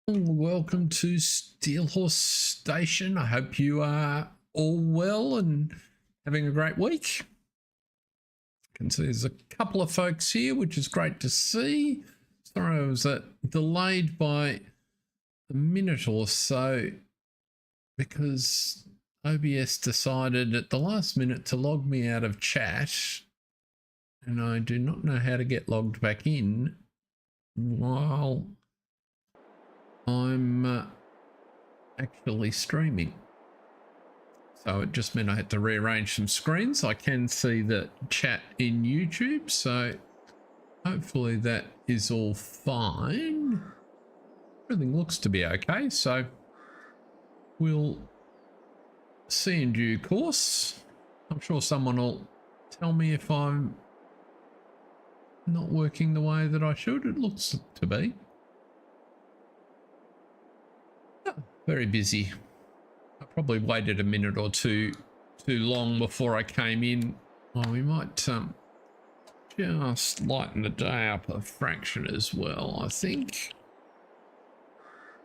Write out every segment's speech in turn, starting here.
Welcome to Steelhorse Station. I hope you are all well and having a great week. I can see there's a couple of folks here, which is great to see. Sorry, I was delayed by a minute or so because OBS decided at the last minute to log me out of chat, and I do not know how to get logged back in while I'm actually streaming. So it just meant I had to rearrange some screens. I can see the chat in YouTube, so hopefully that is all fine. Everything looks to be okay, so we'll see in due course. I'm sure someone will tell me if I'm not working the way that I should. It looks to be. Very busy. I probably waited a minute or two too long before I came in. Well, we might just lighten the day up a fraction as well, I think.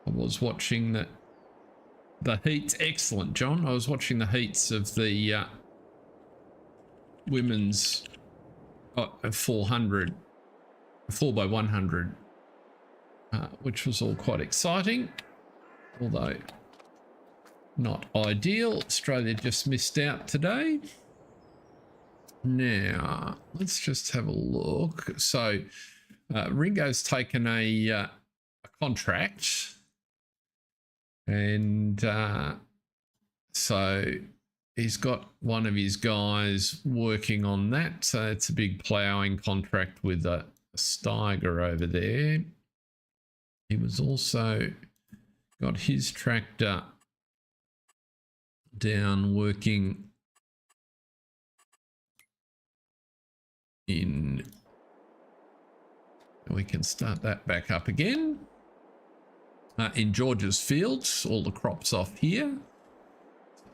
I was watching the heats. Excellent, John. I was watching the heats of the women's 400, 4x100, which was all quite exciting. Although not ideal. Australia just missed out today. Now, let's just have a look. So, Ringo's taken a contract, and so he's got one of his guys working on that. So it's a big ploughing contract with a Steiger over there. He was also got his tractor down working in. We can start that back up again. In George's fields, all the crops off here.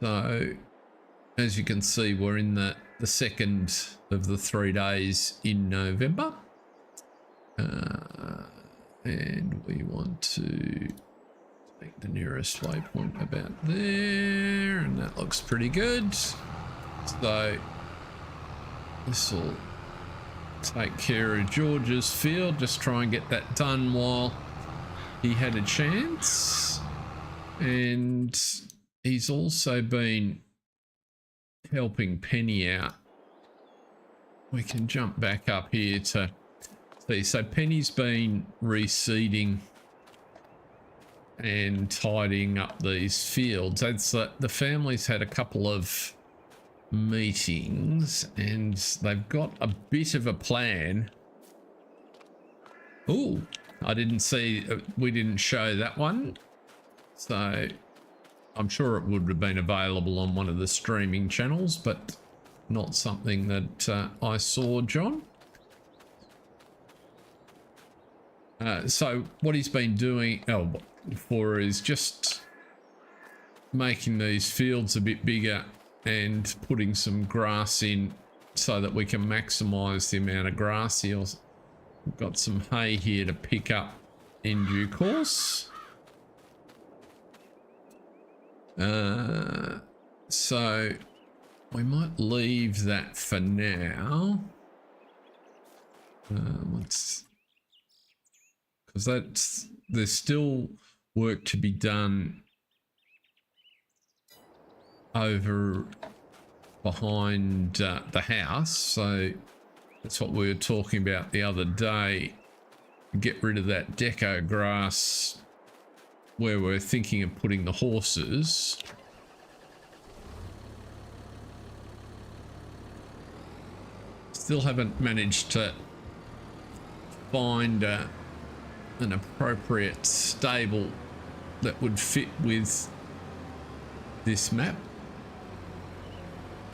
So as you can see, we're in the second of the 3 days in November. And we want to take the nearest waypoint about there, and that looks pretty good. So this will take care of George's field. Just try and get that done while he had a chance. And he's also been helping Penny out. We can jump back up here to see. So Penny's been reseeding and tidying up these fields. That's the family's had a couple of meetings and they've got a bit of a plan. Oh, I didn't see, we didn't show that one, so I'm sure it would have been available on one of the streaming channels, but not something that I saw, John. So what he's been doing for is just making these fields a bit bigger and putting some grass in so that we can maximize the amount of grass here. We've got some hay here to pick up in due course. So we might leave that for now. Because there's still work to be done over behind the house. So that's what we were talking about the other day. Get rid of that deco grass where we're thinking of putting the horses. Still haven't managed to find an appropriate stable that would fit with this map.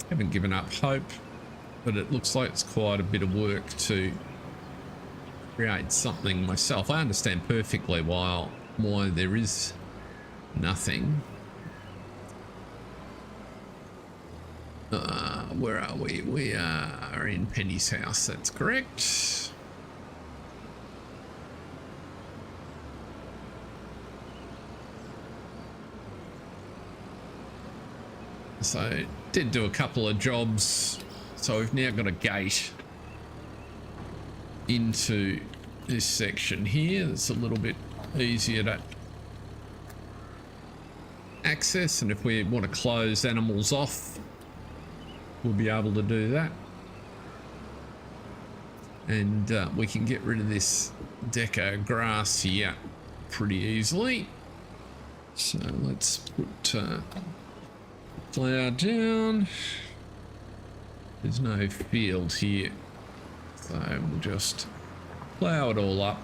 Haven't given up hope, but it looks like it's quite a bit of work to create something myself. I understand perfectly why there is nothing. Where are we? We are in Penny's house, that's correct. So did do a couple of jobs. So we've now got a gate into this section here. It's a little bit easier to access, and if we want to close animals off, we'll be able to do that. And we can get rid of this deco grass here pretty easily. So let's put plough down. There's no field here, so we'll just plough it all up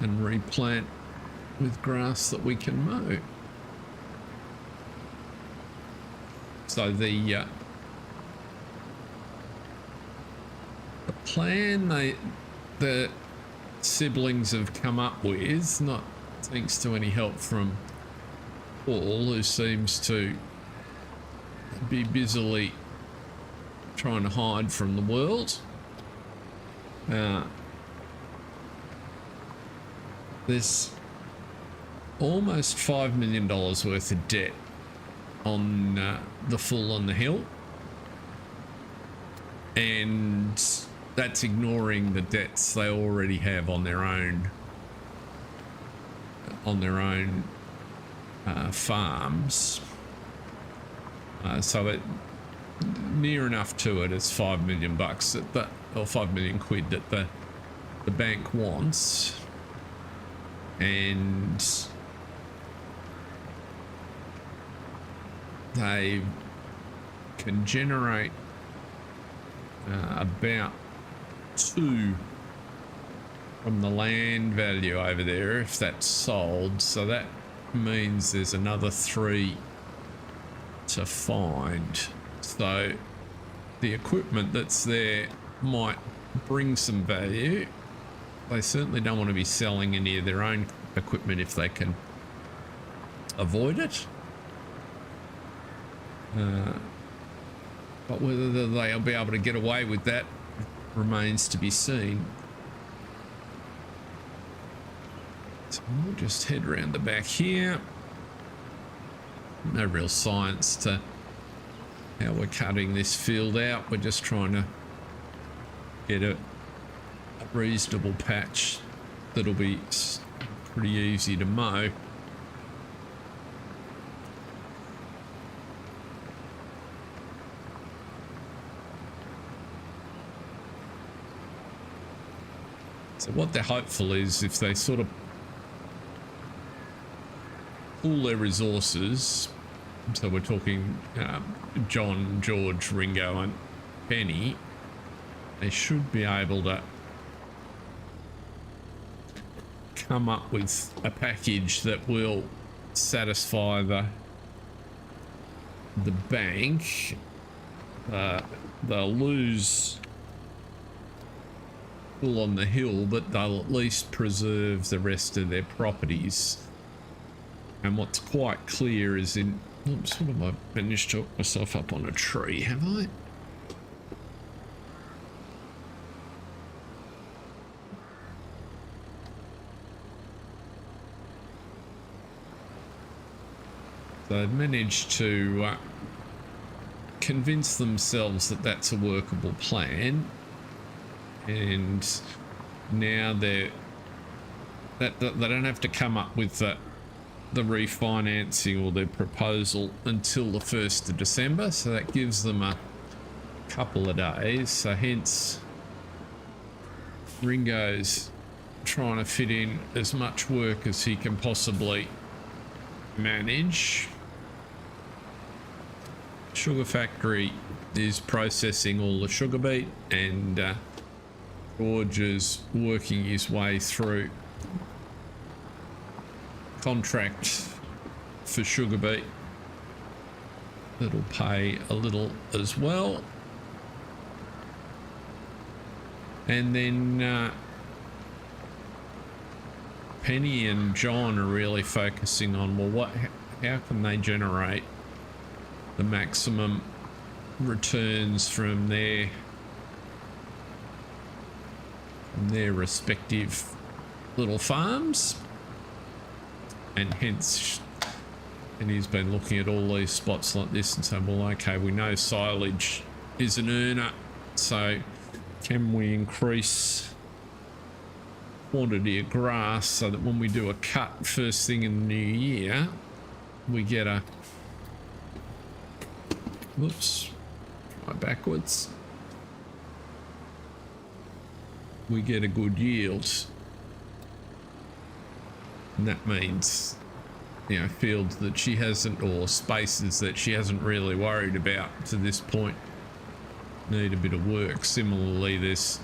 and replant with grass that we can mow. So the plan the siblings have come up with, not thanks to any help from Paul, who seems to be busily trying to hide from the world. There's almost $5 million worth of debt on the Full on the Hill, and that's ignoring the debts they already have on their own farms. So it near enough to it as $5 million bucks that or 5 million quid that the bank wants, and they can generate about 2 from the land value over there if that's sold. So that means there's another 3 to find. So the equipment that's there might bring some value. They certainly don't want to be selling any of their own equipment if they can avoid it. But whether they'll be able to get away with that remains to be seen. So we'll just head around the back here. No real science to how we're cutting this field out. We're just trying to get a reasonable patch that'll be pretty easy to mow. So what they're hopeful is if they sort of pool their resources, so we're talking John, George, Ringo and Penny, they should be able to come up with a package that will satisfy the bank. They'll lose Full on the Hill, but they'll at least preserve the rest of their properties. And what's quite clear is in... Oops, what have I managed to hook myself up on a tree, have I? So they've managed to convince themselves that that's a workable plan, and now they don't have to come up with the refinancing or their proposal until the 1st of December, so that gives them a couple of days. So hence Ringo's trying to fit in as much work as he can possibly manage. Sugar factory is processing all the sugar beet, and George is working his way through contract for sugar beet that'll pay a little as well. And then Penny and John are really focusing on, well, how can they generate the maximum returns from their respective little farms. and hence, and he's been looking at all these spots like this and saying, well, okay, we know silage is an earner, so can we increase quantity of grass so that when we do a cut first thing in the new year, we get a, whoops, try backwards, we get a good yield. And that means, you know, fields that she hasn't, or spaces that she hasn't really worried about to this point, need a bit of work. Similarly, there's,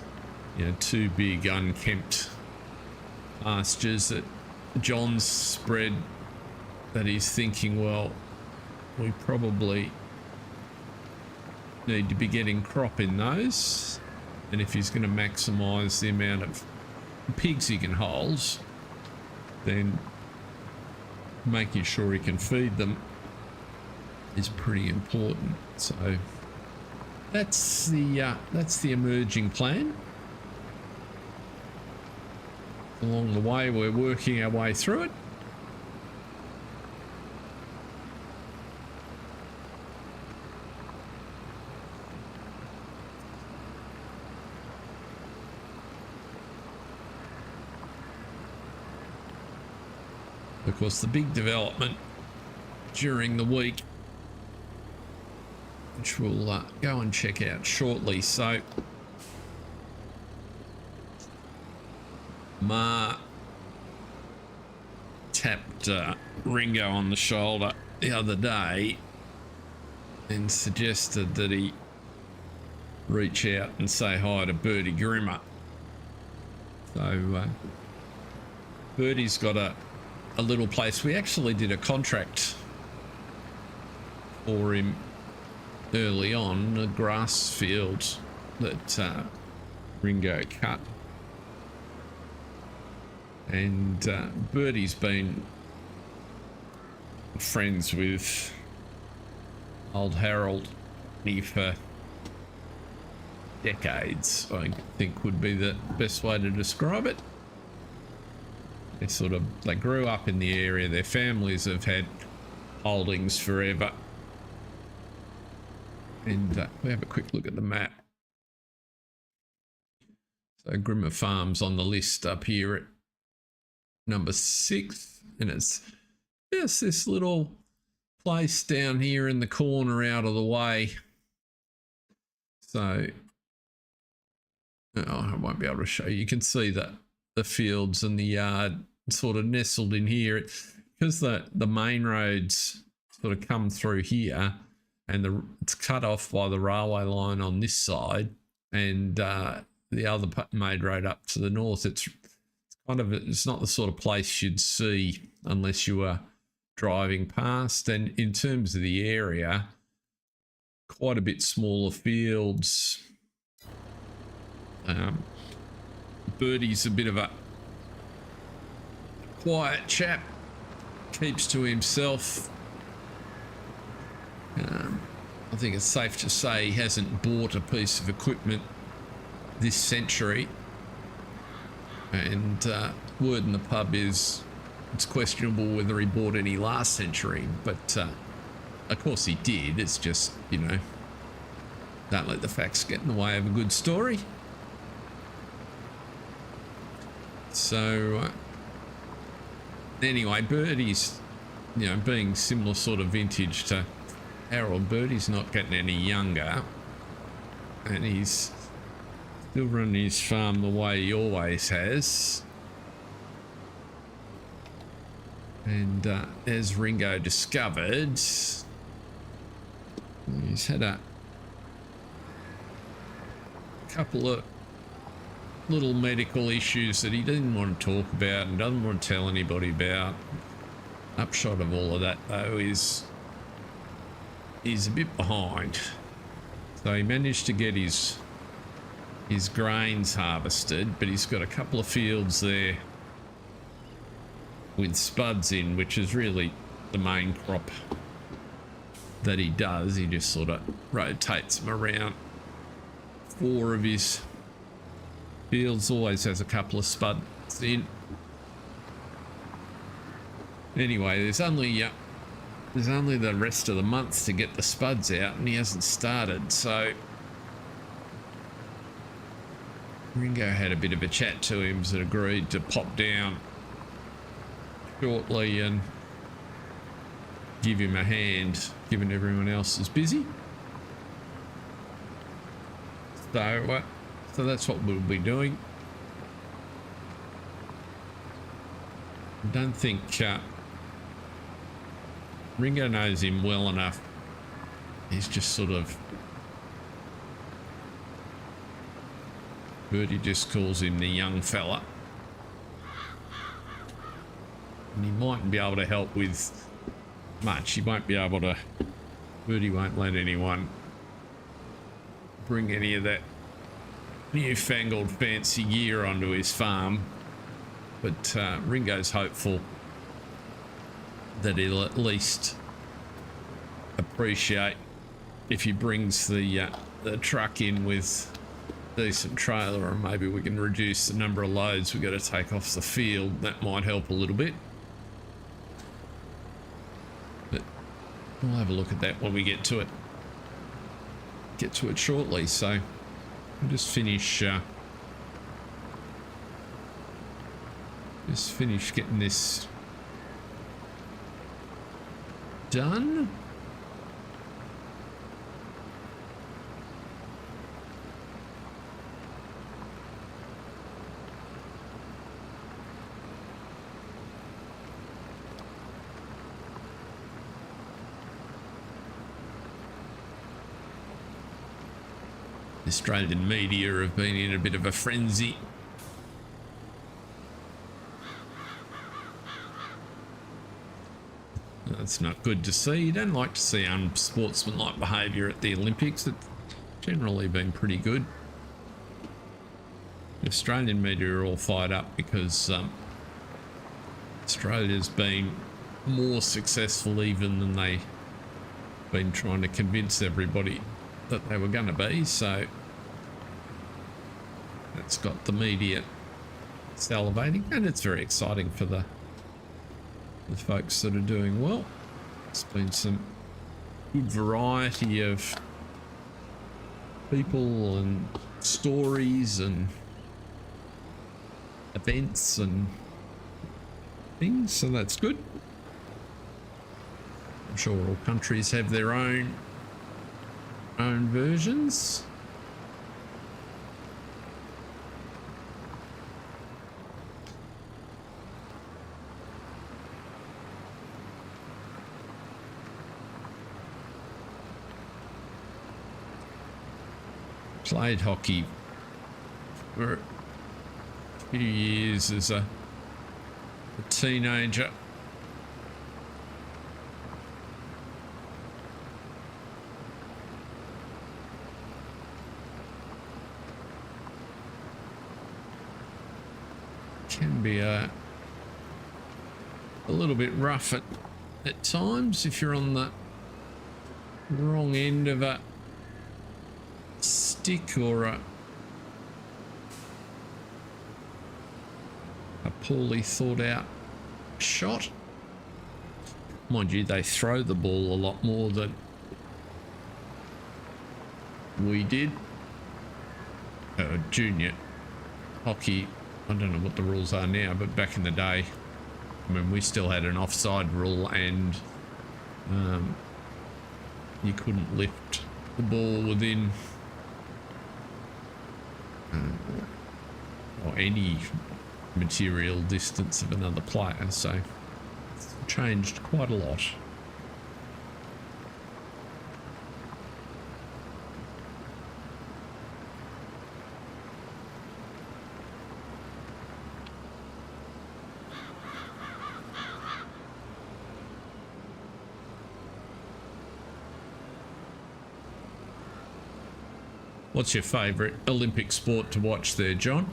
you know, 2 big unkempt pastures that John's spread that he's thinking, well, we probably need to be getting crop in those, and if he's going to maximize the amount of pigs he can hold, then making sure he can feed them is pretty important. So that's the emerging plan. Along the way, we're working our way through it. Of course, the big development during the week, which we'll go and check out shortly. So Ma tapped Ringo on the shoulder the other day and suggested that he reach out and say hi to Bertie Grimmer. So Bertie's got a little place. We actually did a contract for him early on, a grass field that Ringo cut. And Bertie's been friends with old Harold for decades, I think would be the best way to describe it. They grew up in the area. Their families have had holdings forever. And we have a quick look at the map. So Grimmer Farm's on the list up here at number 6, and it's just this little place down here in the corner out of the way. So I won't be able to show you. You can see that the fields and the yard sort of nestled in here because the main roads sort of come through here, and it's cut off by the railway line on this side, and the other main road up to the north. It's not the sort of place you'd see unless you were driving past. And in terms of the area, quite a bit smaller fields. Bertie's a bit of a quiet chap, keeps to himself. I think it's safe to say he hasn't bought a piece of equipment this century, and word in the pub is it's questionable whether he bought any last century, but of course he did. It's just, you know, don't let the facts get in the way of a good story. So anyway, Bertie's, you know, being similar sort of vintage to Harold, Bertie's not getting any younger, and he's still running his farm the way he always has. And as Ringo discovered, he's had a couple of little medical issues that he didn't want to talk about and doesn't want to tell anybody about. Upshot of all of that, though, is he's a bit behind. So he managed to get his grains harvested, but he's got a couple of fields there with spuds in, which is really the main crop that he does. He just sort of rotates them around. 4 of his fields always has a couple of spuds in. Anyway, there's only the rest of the month to get the spuds out, and he hasn't started. So Ringo had a bit of a chat to him, and agreed to pop down shortly and give him a hand, given everyone else is busy. So that's what we'll be doing. I don't think Ringo knows him well enough. He's just sort of... Bertie just calls him the young fella. And he mightn't be able to help with much. He won't be able to... Bertie won't let anyone bring any of that newfangled fancy gear onto his farm. But Ringo's hopeful that he'll at least appreciate if he brings the truck in with a decent trailer, or maybe we can reduce the number of loads we've got to take off the field. That might help a little bit. But we'll have a look at that when we get to it. Get to it shortly. So we'll just finish getting this done. The Australian media have been in a bit of a frenzy. That's not good to see. You don't like to see unsportsmanlike behaviour at the Olympics. It's generally been pretty good. The Australian media are all fired up because Australia's been more successful even than they've been trying to convince everybody that they were going to be. So that's got the media salivating, and it's very exciting for the folks that are doing well. There's been some good variety of people and stories and events and things, so that's good. I'm sure all countries have their own versions. Played hockey for a few years as a teenager. Can be a little bit rough at times if you're on the wrong end of a stick or a poorly thought out shot. Mind you, they throw the ball a lot more than we did. Junior hockey, I don't know what the rules are now, but back in the day, I mean, we still had an offside rule, and you couldn't lift the ball within or any material distance of another player, so it's changed quite a lot. What's your favourite Olympic sport to watch there, John?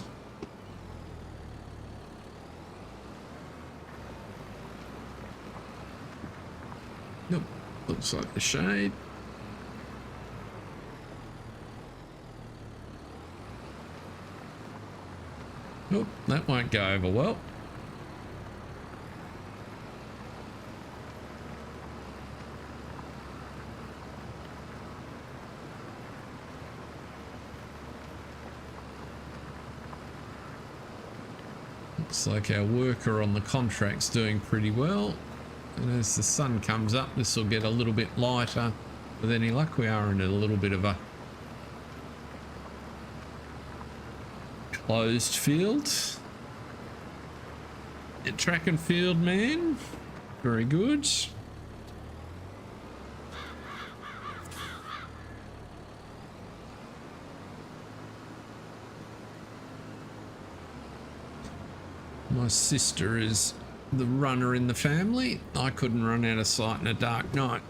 Nope, looks like the shade. Nope, that won't go over well. Looks like our worker on the contract's doing pretty well. And as the sun comes up, this will get a little bit lighter. With any luck, we are in a little bit of a closed field. Track and field man. Very good. My sister is the runner in the family. I couldn't run out of sight in a dark night.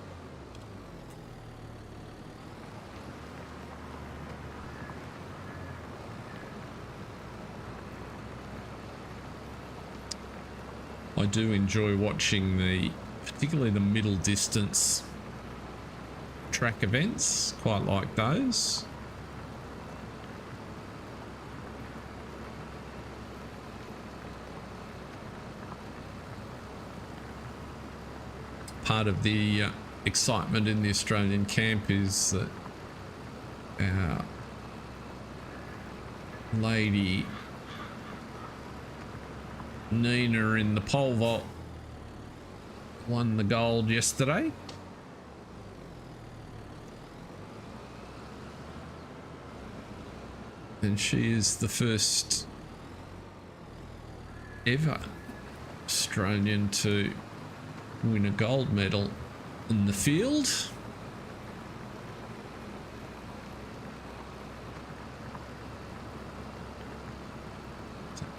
I do enjoy watching particularly the middle distance track events. Quite like those. Part of the excitement in the Australian camp is that our lady Nina in the pole vault won the gold yesterday. And she is the first ever Australian to win a gold medal in the field. So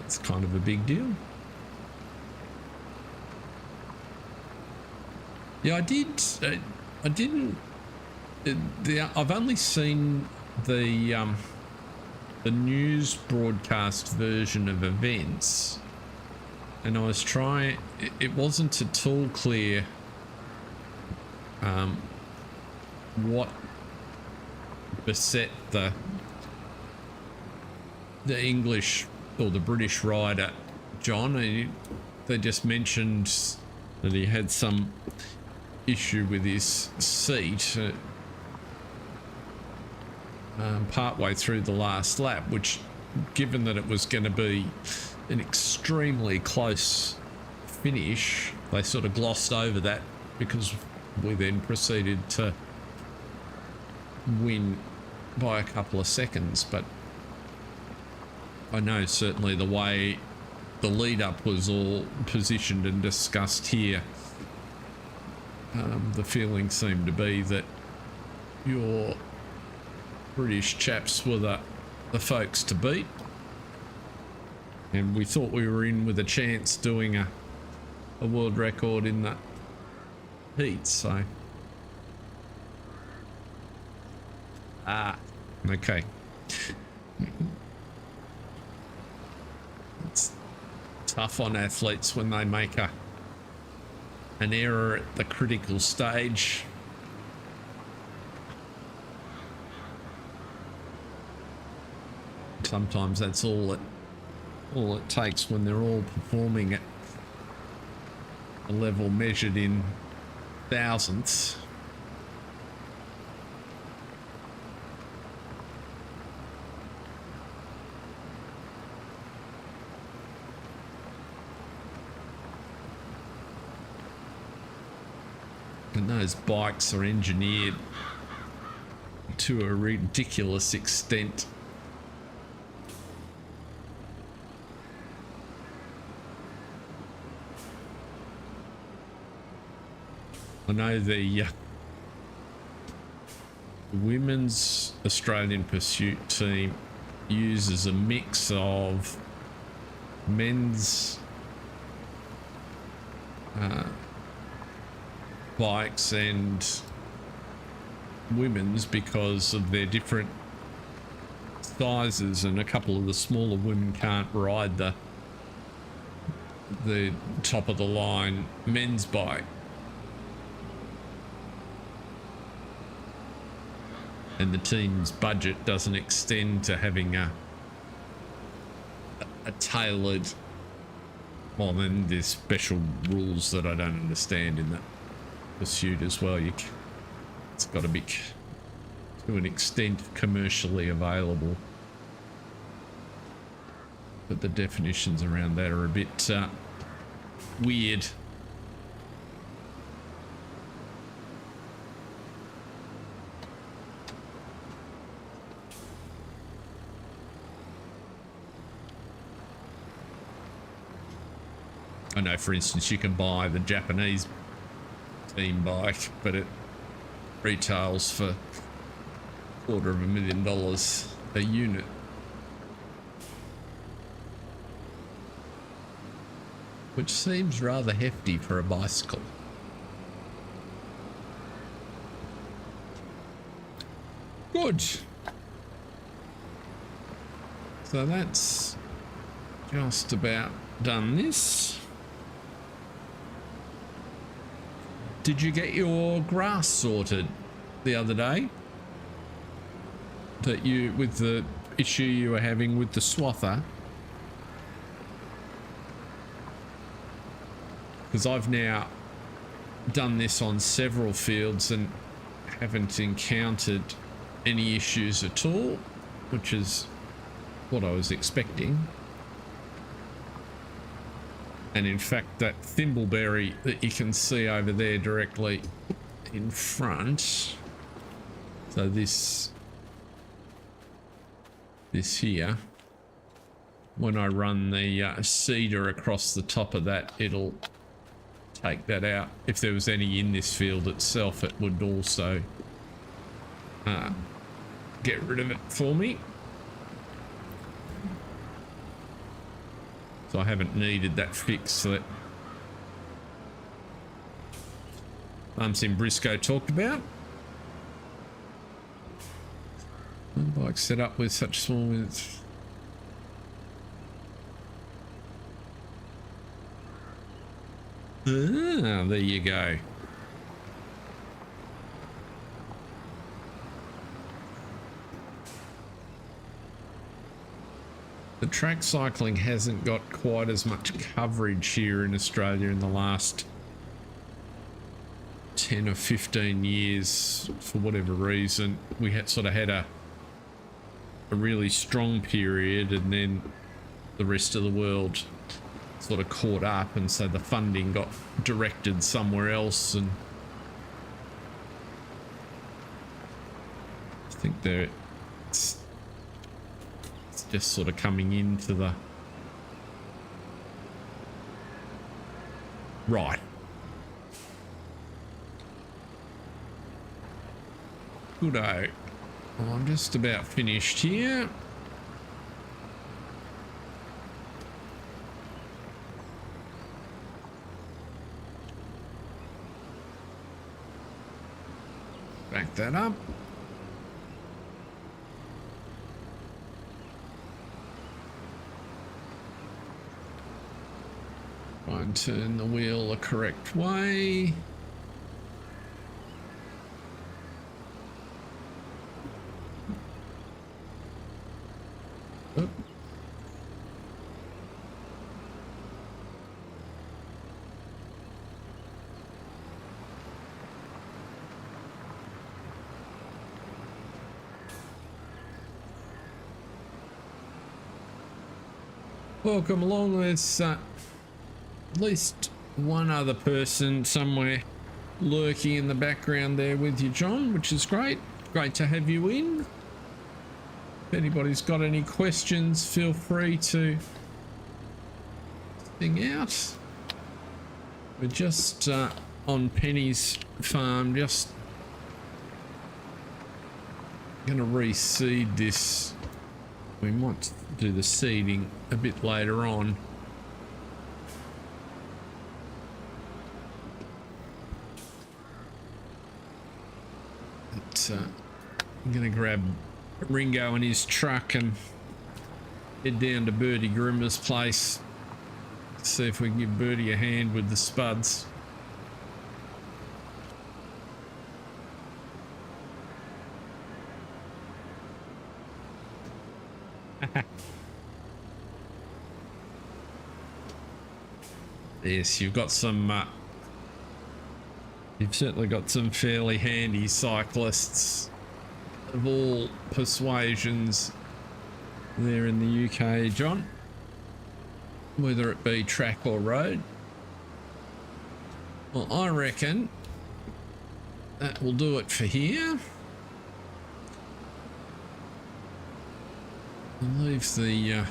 it's kind of a big deal. Yeah, I've only seen the news broadcast version of events. And I was trying, it wasn't at all clear what beset the English or the British rider, John. They just mentioned that he had some issue with his seat partway through the last lap, which, given that it was going to be an extremely close finish, they sort of glossed over that because we then proceeded to win by a couple of seconds. But I know certainly the way the lead up was all positioned and discussed here, the feeling seemed to be that your British chaps were the folks to beat. And we thought we were in with a chance doing a world record in the heat, so. Okay. It's tough on athletes when they make an error at the critical stage. Sometimes that's all it takes when they're all performing at a level measured in thousandths. And those bikes are engineered to a ridiculous extent. I know the women's Australian pursuit team uses a mix of men's bikes and women's because of their different sizes, and a couple of the smaller women can't ride the top of the line men's bike. And the team's budget doesn't extend to having a tailored, well, then there's special rules that I don't understand in that pursuit as well. It's got to be to an extent commercially available. but the definitions around that are a bit weird. I know, for instance, you can buy the Japanese team bike, but it retails for $250,000 a unit. Which seems rather hefty for a bicycle. Good. So that's just about done this. Did you get your grass sorted the other day? That you, with the issue you were having with the swather? Because I've now done this on several fields and haven't encountered any issues at all, which is what I was expecting. And in fact, that thimbleberry that you can see over there directly in front, so this here, when I run the seeder across the top of that, it'll take that out. If there was any in this field itself, it would also get rid of it for me. So I haven't needed that fix that Sim Brisco talked about. Bike set up with such small widths. Ah, there you go. The track cycling hasn't got quite as much coverage here in Australia in the last 10 or 15 years for whatever reason. We had sort of had a really strong period, and then the rest of the world sort of caught up, and so the funding got directed somewhere else, and I think it's just sort of coming into the right. Good-o. Well, I'm just about finished here. Back that up. Try and turn the wheel the correct way. Oh. Welcome along. There's at least one other person somewhere lurking in the background there with you, John, which is great. Great to have you in. If anybody's got any questions, feel free to sing out. We're just on Penny's farm, just going to reseed this. We might do the seeding a bit later on. But, I'm going to grab Ringo and his truck and head down to Bertie Grimmer's place. See if we can give Bertie a hand with the spuds. Yes, you've got some you've certainly got some fairly handy cyclists of all persuasions there in the UK, John. whether it be track or road. Well, I reckon that will do it for here. And leave the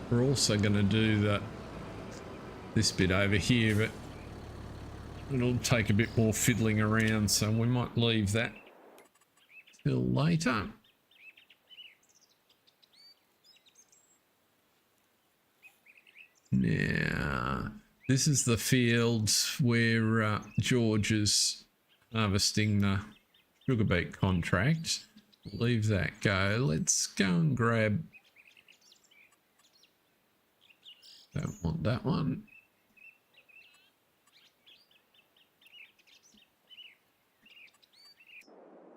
we're also going to do this bit over here, but it'll take a bit more fiddling around, so we might leave that till later. Now, this is the field where George is harvesting the sugar beet contract. Leave that go. Let's go and grab... Don't want that one.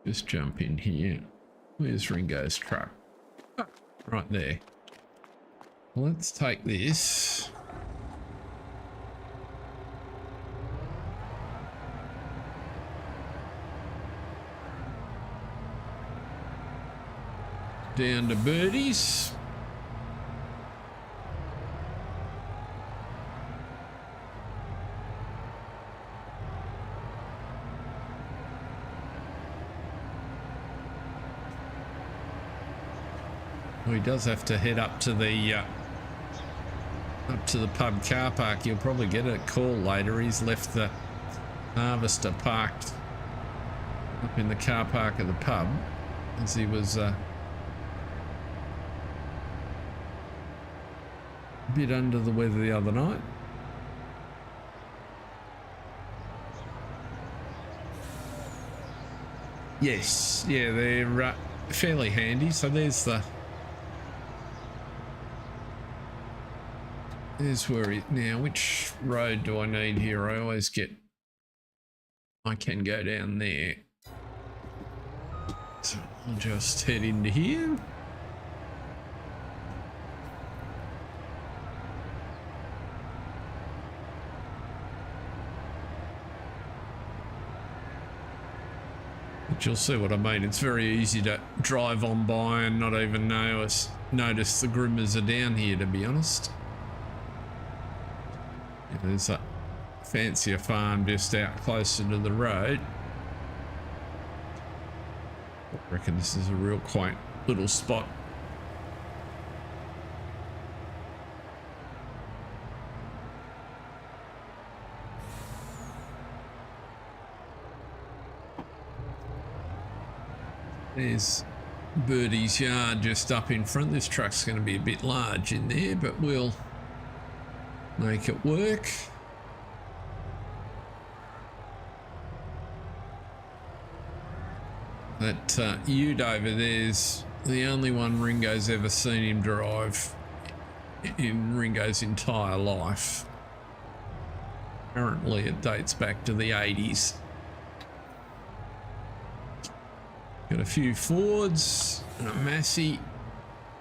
Just jump in here. Where's Ringo's truck? Oh, right there. Let's take this. Down to Bertie's. Well, he does have to head up to the pub car park. You'll probably get a call later. He's left the harvester parked up in the car park of the pub as he was a bit under the weather the other night. Yes, yeah, they're fairly handy. So there's where it now. Which road do I need here? I always get. I can go down there. So I'll just head into here. But you'll see what I mean. It's very easy to drive on by and not even notice the Grimmers are down here, to be honest. Yeah, there's a fancier farm just out closer to the road. I reckon this is a real quaint little spot. There's Bertie's yard just up in front. This truck's going to be a bit large in there, but we'll make it work. That ute over there's the only one Ringo's ever seen him drive in Ringo's entire life. Apparently it dates back to the 80s. Got a few Fords and a Massey.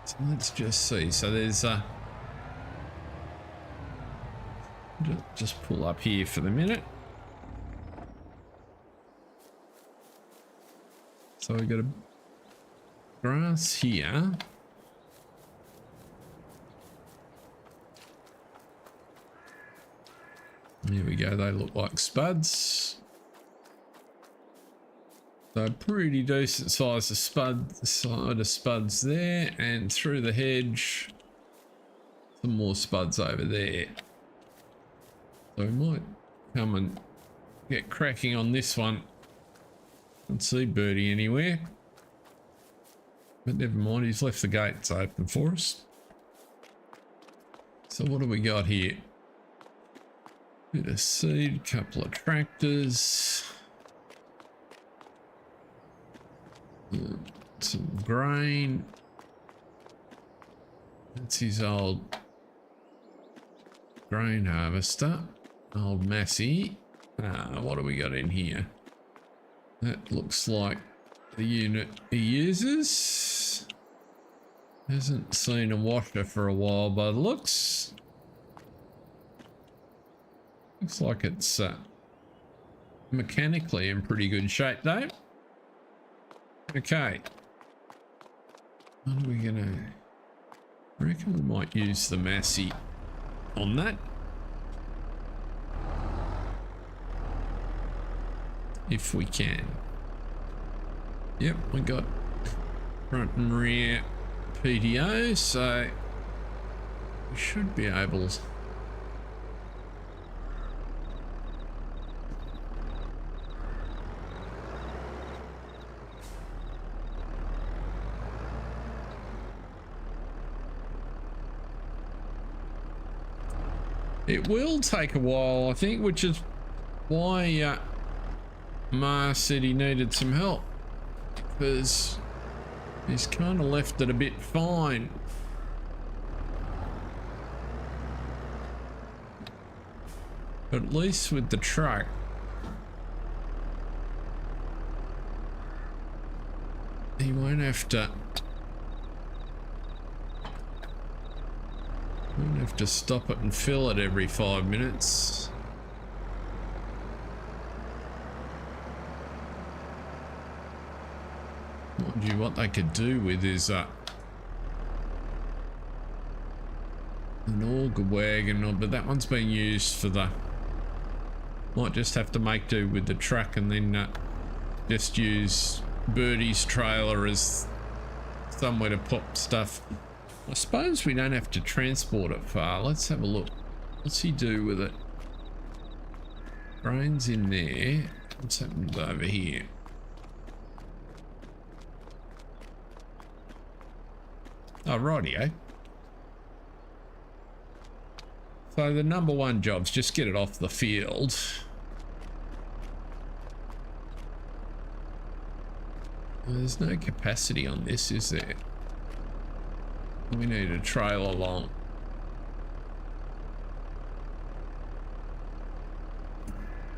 So let's just see. So there's just pull up here for the minute. So we got a grass here. There we go. They look like spuds. So pretty decent size of spuds there, and through the hedge, some more spuds over there. So we might come and get cracking on this one. Can't see Bertie anywhere, but never mind, he's left the gates open for us. So what do we got here? Bit of seed, couple of tractors, some grain. That's his old grain harvester, old Massey. What do we got in here? That looks like the unit he uses. Hasn't seen a washer for a while by the looks. Looks like it's mechanically in pretty good shape though. Okay. What are we gonna... I reckon we might use the Massey on that. If we can. Yep, we got front and rear PTO, so we should be able to... It will take a while, I think, which is why Ma said he needed some help, because he's kind of left it a bit fine. But at least with the truck, he won't have to stop it and fill it every 5 minutes. Mind you, what they could do with is an auger wagon, but that one's being used for the... Might just have to make do with the truck and then just use Bertie's trailer as somewhere to pop stuff. I suppose we don't have to transport it far. Let's have a look. What's he do with it? Grain's in there. What's happened over here? Oh, rightio. So the number one job's just get it off the field. There's no capacity on this, is there? We need a trailer long.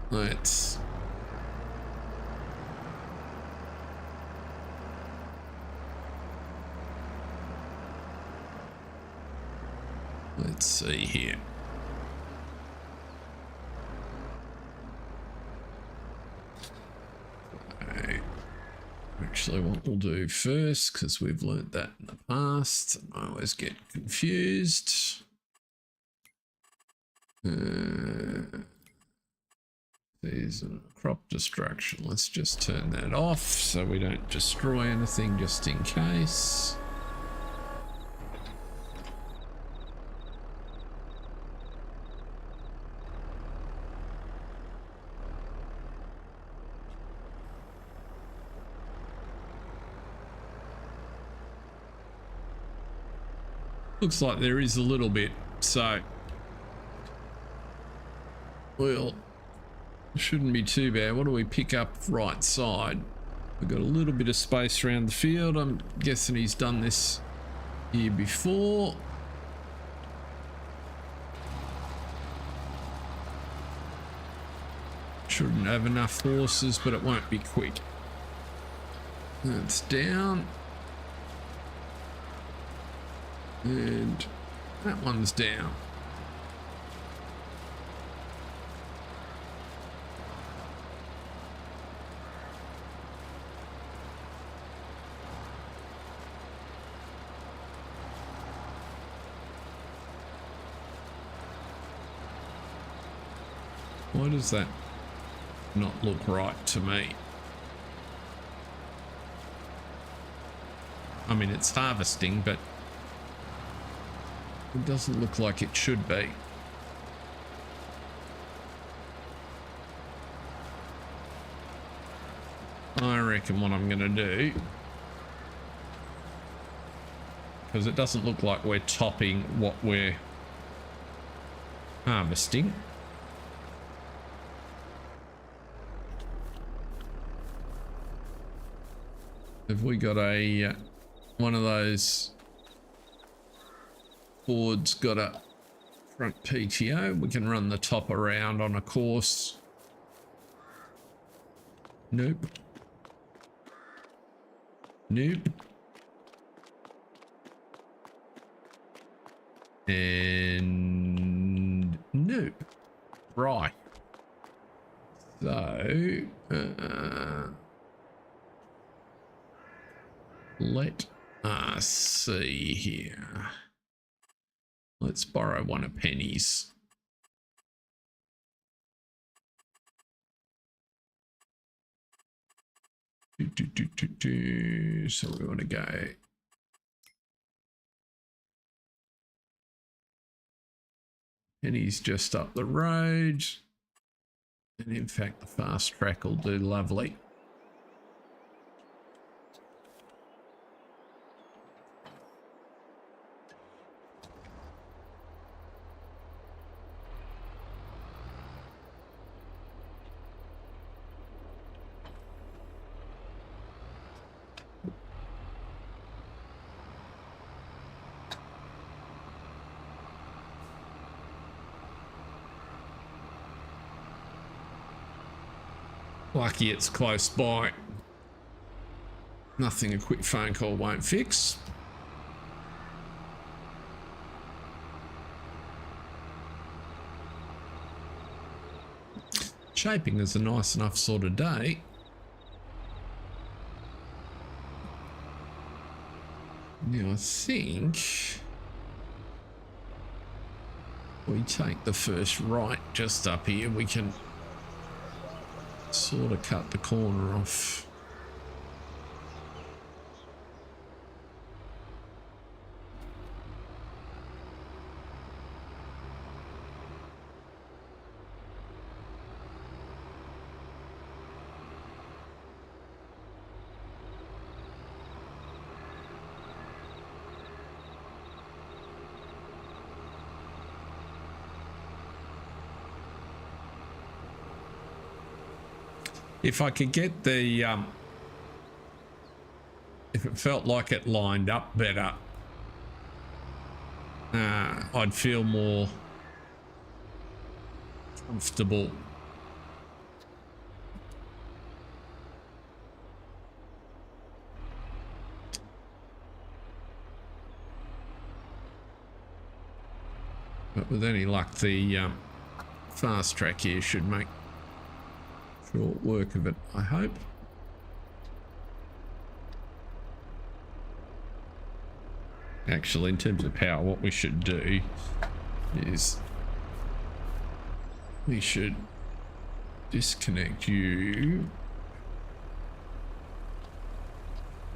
Let's see here. Actually, what we'll do first, because we've learnt that in the past, I always get confused. There's a crop destruction. Let's just turn that off so we don't destroy anything just in case. Looks like there is a little bit, so well, shouldn't be too bad. What do we pick up right side? We've got a little bit of space around the field. I'm guessing he's done this here before. Shouldn't have enough horses, but it won't be quick. That's down. And that one's down. Why does that not look right to me? I mean, it's harvesting, but it doesn't look like it should be. I reckon what I'm going to do, because it doesn't look like we're topping what we're harvesting. Have we got a one of those Ford's got a front PTO? We can run the top around on a course. Nope. Nope. And nope. Right. So, let See here. Let's borrow one of Penny's. So we want to go. Penny's just up the road. And in fact, the fast track will do lovely. Lucky it's close by. Nothing a quick phone call won't fix. Shaping is a nice enough sort of day. Now I think we take the first right just up here. We can sort of cut the corner off. If I could get the, if it felt like it lined up better, I'd feel more comfortable. But with any luck, the fast track here should make short work of it, I hope. Actually, in terms of power, what we should do is we should disconnect you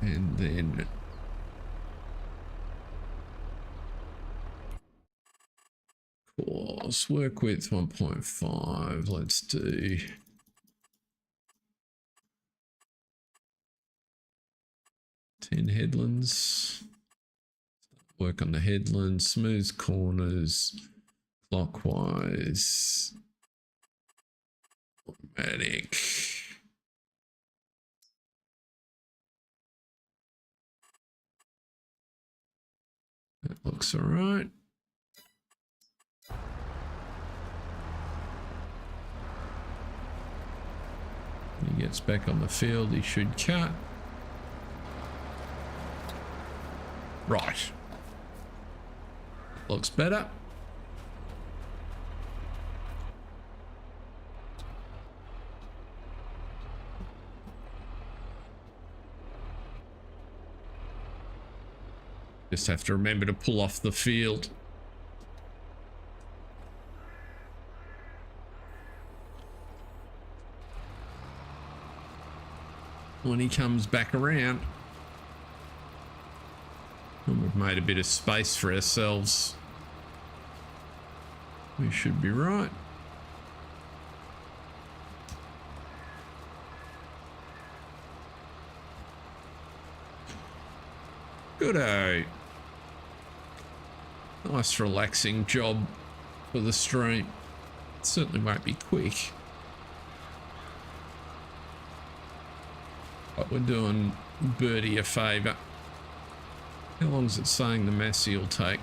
and then course work width 1.5. Let's do 10 headlands. Work on the headlands, smooth corners, clockwise, automatic. That looks all right. When he gets back on the field, he should cut. Right. Looks better. Just have to remember to pull off the field. When he comes back around. And we've made a bit of space for ourselves. We should be right. Good-o. Nice relaxing job for the stream. It certainly won't be quick. But we're doing Bertie a favour. How long is it saying the Massey will take?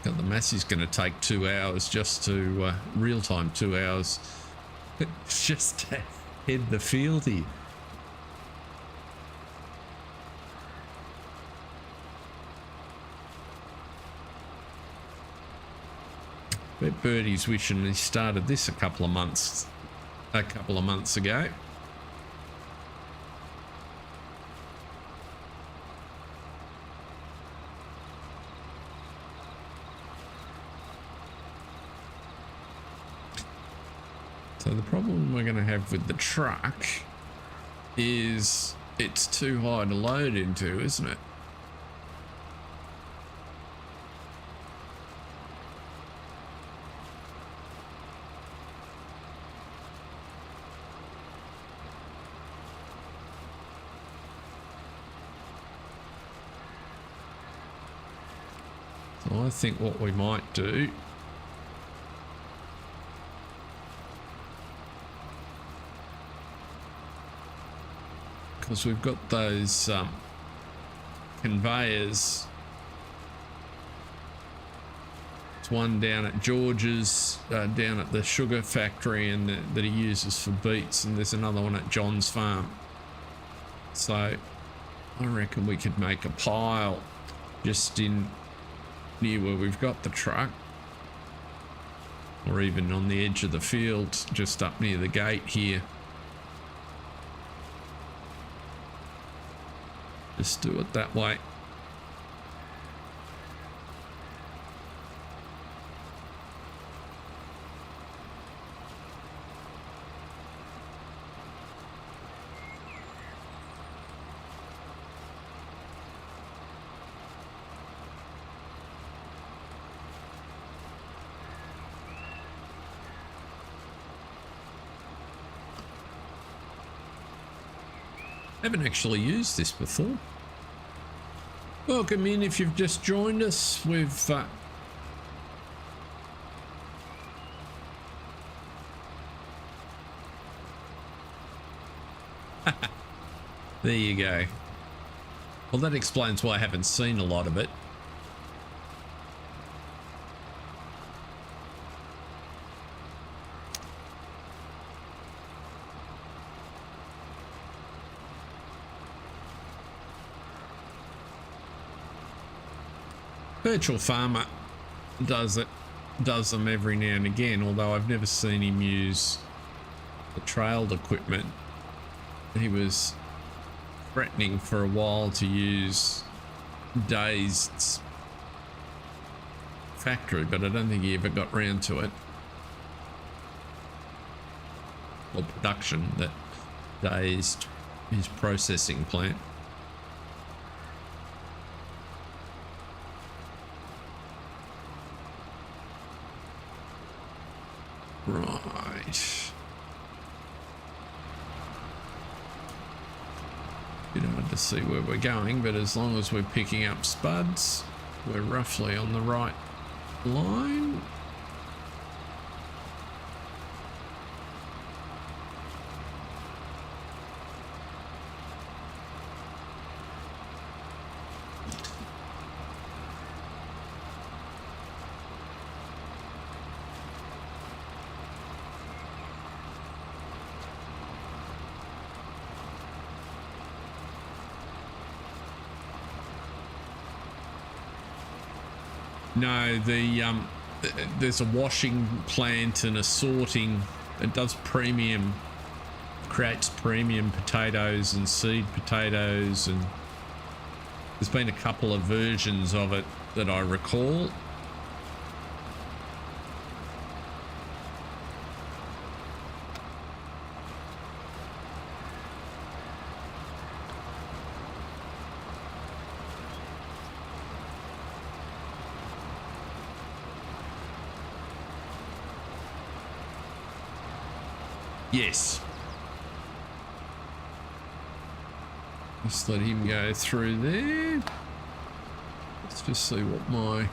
God, the Massey's going to take 2 hours just to real time 2 hours just to head the field here. Bet Bertie's wishing he started this a couple of months ago. So the problem we're going to have with the truck is it's too high to load into, isn't it? So I think what we might do because we've got those conveyors. It's one down at George's, down at the sugar factory, and that he uses for beets, and there's another one at John's farm. So I reckon we could make a pile just in near where we've got the truck, or even on the edge of the field, just up near the gate here. Just do it that way. Haven't actually used this before. Welcome in if you've just joined us. We've there you go. Well, that explains why I haven't seen a lot of it. Virtual Farmer does them every now and again, although I've never seen him use the trailed equipment. He was threatening for a while to use Dazed's factory, but I don't think he ever got round to it. Or production, that Dazed, his processing plant. Right. Bit hard to see where we're going, but as long as we're picking up spuds, we're roughly on the right line. No, there's a washing plant and a sorting. It does premium, creates premium potatoes and seed potatoes, and there's been a couple of versions of it that I recall. Yes. Just let him go through there. Let's just see what my...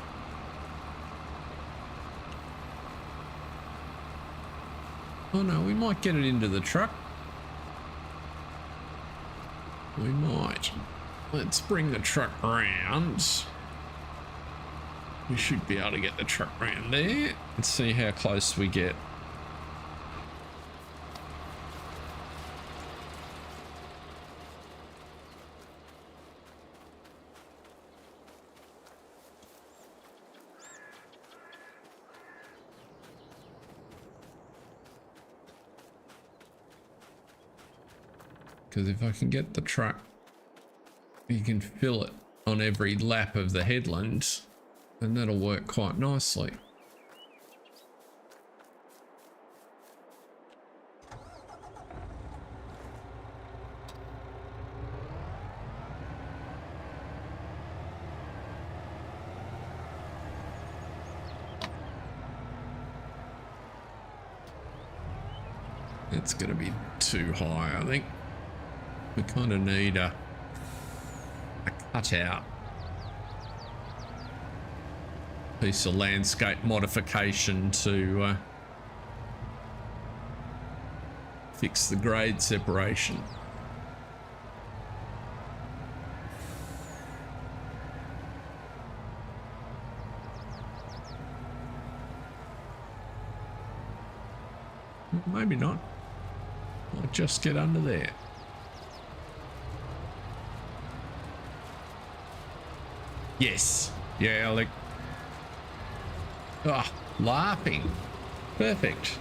Oh no, we might get it into the truck. We might. Let's bring the truck round. We should be able to get the truck round there. Let's see how close we get. because if I can get the truck, you can fill it on every lap of the headland, and that'll work quite nicely. It's going to be too high, I think. We kind of need a cutout piece of landscape modification to fix the grade separation. Maybe not. I'll just get under there. Yes. Yeah, like... Ah, laughing. Perfect.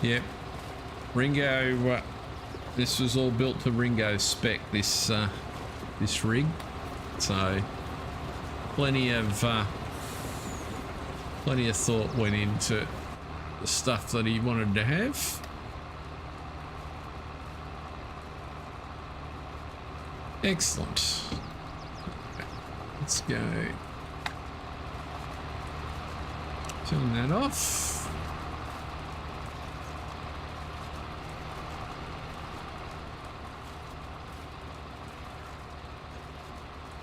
Yep. Ringo, this was all built to Ringo's spec, this rig. So, plenty of thought went into the stuff that he wanted to have. Excellent. Let's go. Turn that off.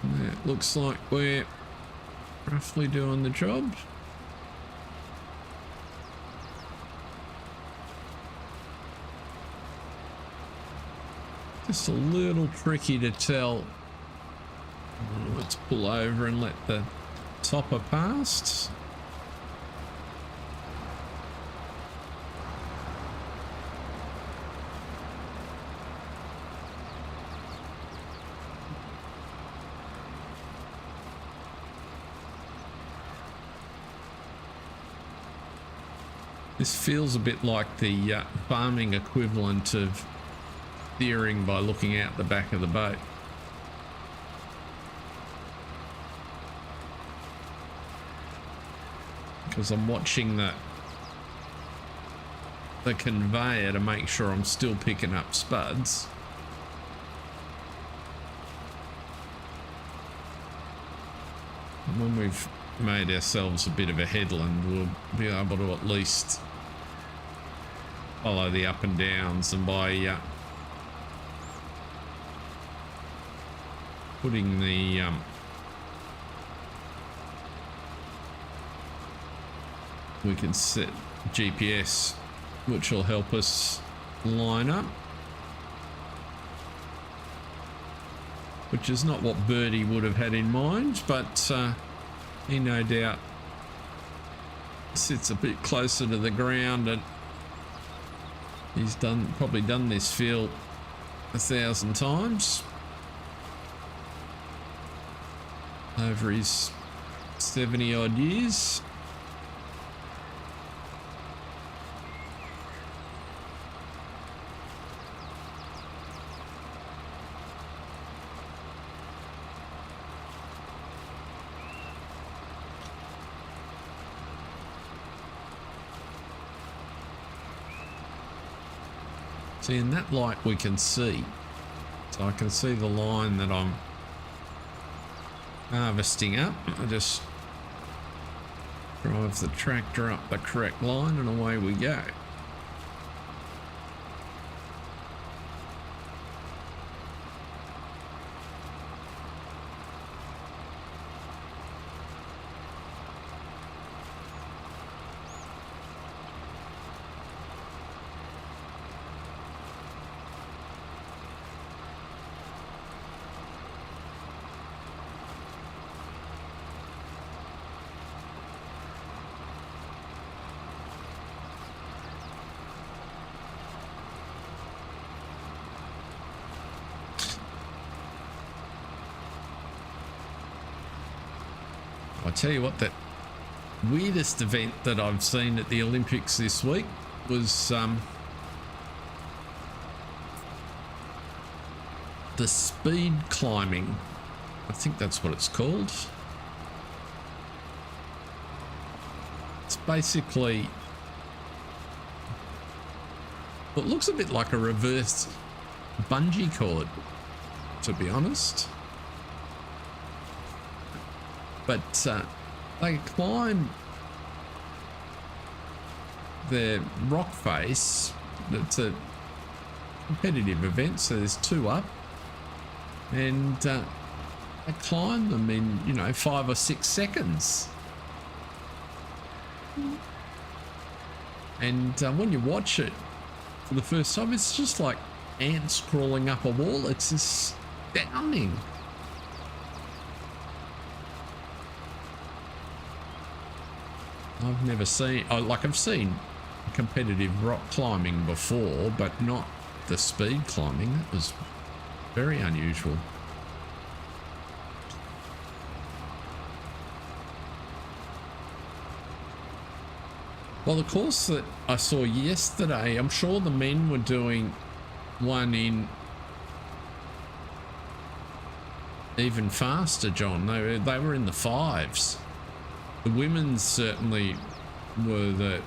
That looks like we're roughly doing the job. Just a little tricky to tell. Let's pull over and let the topper past. This feels a bit like the farming equivalent of steering by looking out the back of the boat. Because I'm watching the conveyor to make sure I'm still picking up spuds. And when we've made ourselves a bit of a headland, we'll be able to at least follow the up and downs, and by putting the we can set GPS, which will help us line up, which is not what Bertie would have had in mind, but he no doubt sits a bit closer to the ground, and he's probably done this field 1,000 times over his 70 odd years. See, in that light we can see, so I can see the line that I'm harvesting up. I just drive the tractor up the correct line and away we go. I tell you what, that weirdest event that I've seen at the Olympics this week was the speed climbing. I think that's what it's called. It's basically, it looks a bit like a reverse bungee cord, to be honest. But they climb the rock face. It's a competitive event, so there's 2 up, and they climb them in, you know, 5 or 6 seconds. And when you watch it for the first time, it's just like ants crawling up a wall. It's astounding. I've never seen, I've seen competitive rock climbing before, but not the speed climbing. That was very unusual. Well, the course that I saw yesterday, I'm sure the men were doing one in even faster, John. They were in the 5s. The women's certainly were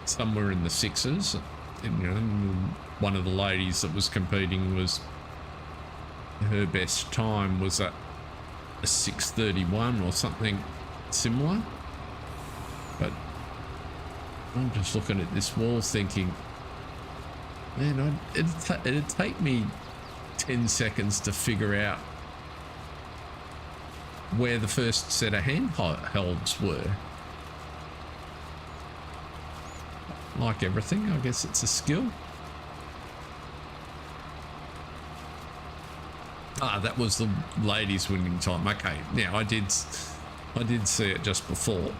somewhere in the 6s. And, you know, one of the ladies that was competing was, her best time was at a 6:31 or something similar. But I'm just looking at this wall thinking, man, it'd take me 10 seconds to figure out where the first set of handholds were. Like everything, I guess it's a skill. Ah, that was the ladies' winning time. Okay, yeah, I did see it just before.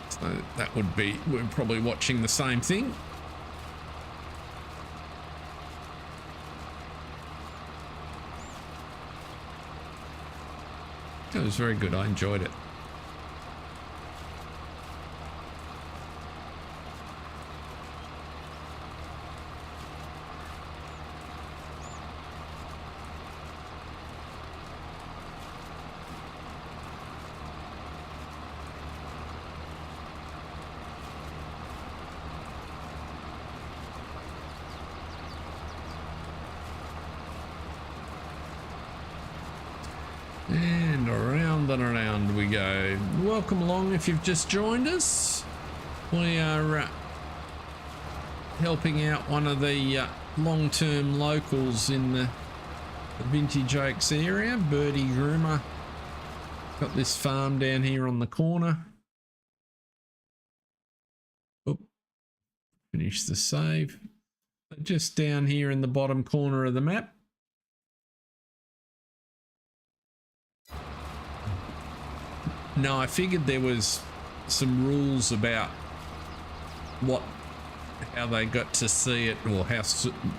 So that would be, we're probably watching the same thing. It was very good. I enjoyed it. And around we go. Welcome along if you've just joined us. We are helping out one of the long-term locals in the Vintage Oaks area, Bertie Grimmer. Got this farm down here on the corner. Oop. Finish the save. Just down here in the bottom corner of the map. No, I figured there was some rules about how they got to see it, or how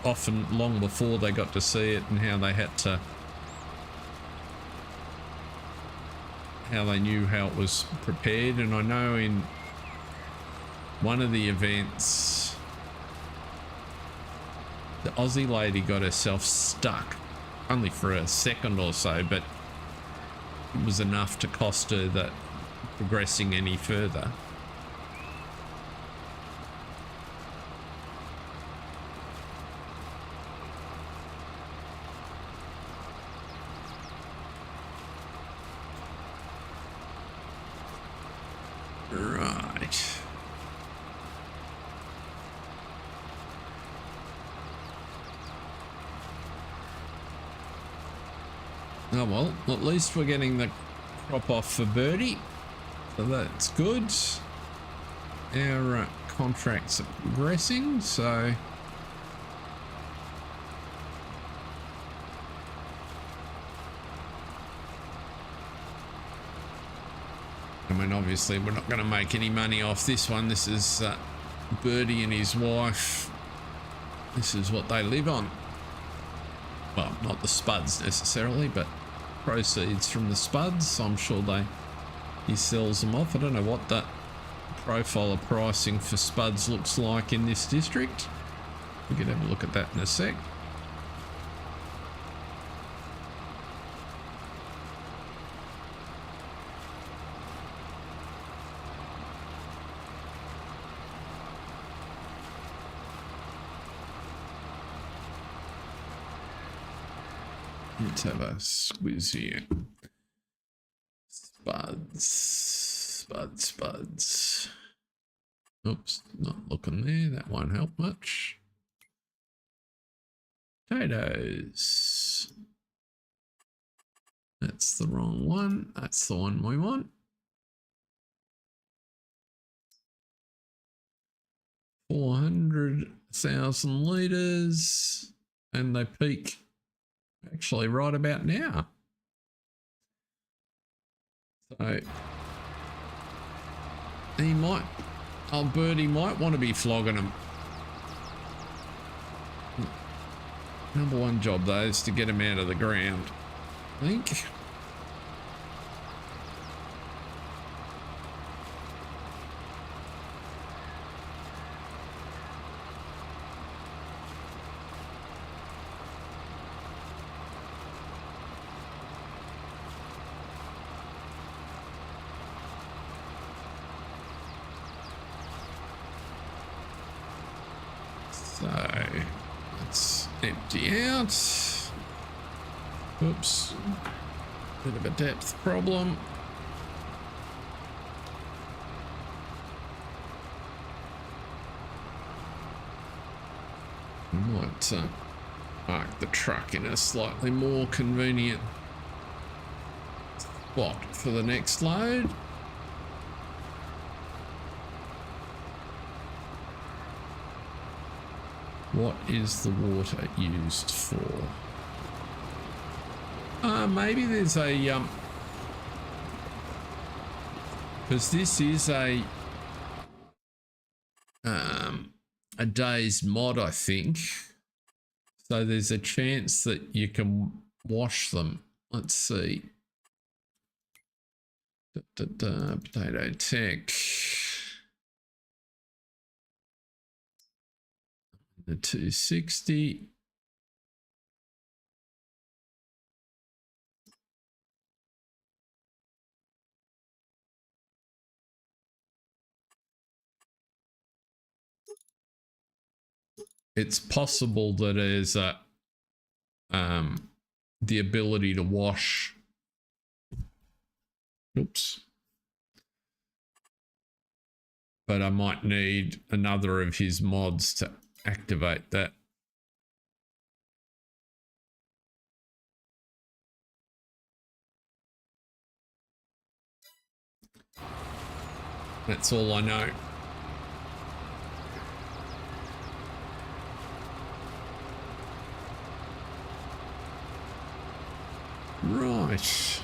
often, long before they got to see it, and how they had to, how they knew how it was prepared. And I know in one of the events, the Aussie lady got herself stuck, only for a second or so, but it was enough to cost her that progressing any further. Right. Oh well, at least we're getting the crop off for Bertie, so that's good. Our contracts are progressing, so I mean, obviously we're not going to make any money off this one. This is Bertie and his wife. This is what they live on. Well, not the spuds necessarily, but proceeds from the spuds. I'm sure he sells them off. I don't know what that profile of pricing for spuds looks like in this district. We could have a look at that in a sec. Let's have a squiz here. Spuds, spuds, spuds. Oops, not looking there. That won't help much. Potatoes. That's the wrong one. That's the one we want. 400,000 litres, and they peak actually right about now. So he might, old Bertie might want to be flogging them. Number one job though is to get him out of the ground, I think. So let's empty out. Oops, bit of a depth problem. I might park the truck in a slightly more convenient spot for the next load. What is the water used for? Maybe there's a because this is a day's mod, I think. So there's a chance that you can wash them. Let's see. Potato tech. The 260. It's possible that there's a the ability to wash. Oops. But I might need another of his mods to activate that. That's all I know. Right.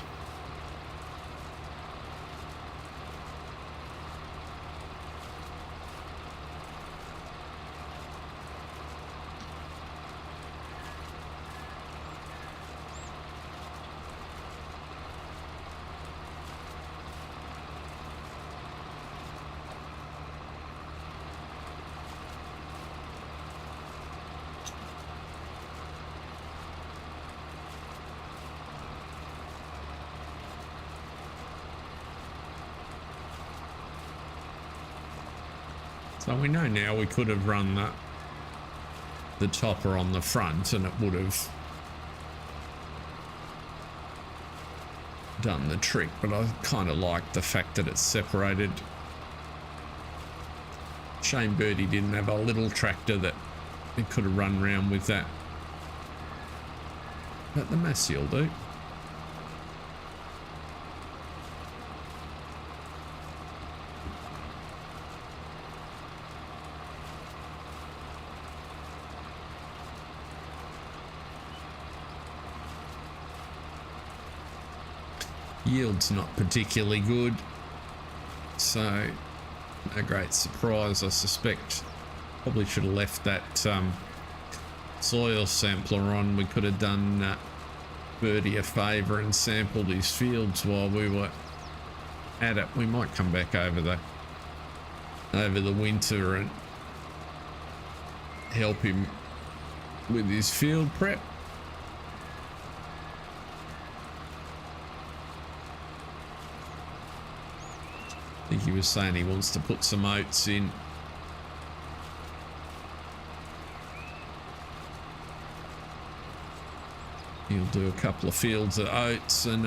So we know now we could have run the topper on the front and it would have done the trick, but I kind of like the fact that it's separated. Shame Bertie didn't have a little tractor that it could have run around with that. But the Massey will do. Yield's not particularly good, so no great surprise. I suspect probably should have left that soil sampler on. We could have done Bertie a favour and sampled his fields while we were at it. We might come back over the winter and help him with his field prep. I think he was saying he wants to put some oats in. He'll do a couple of fields of oats and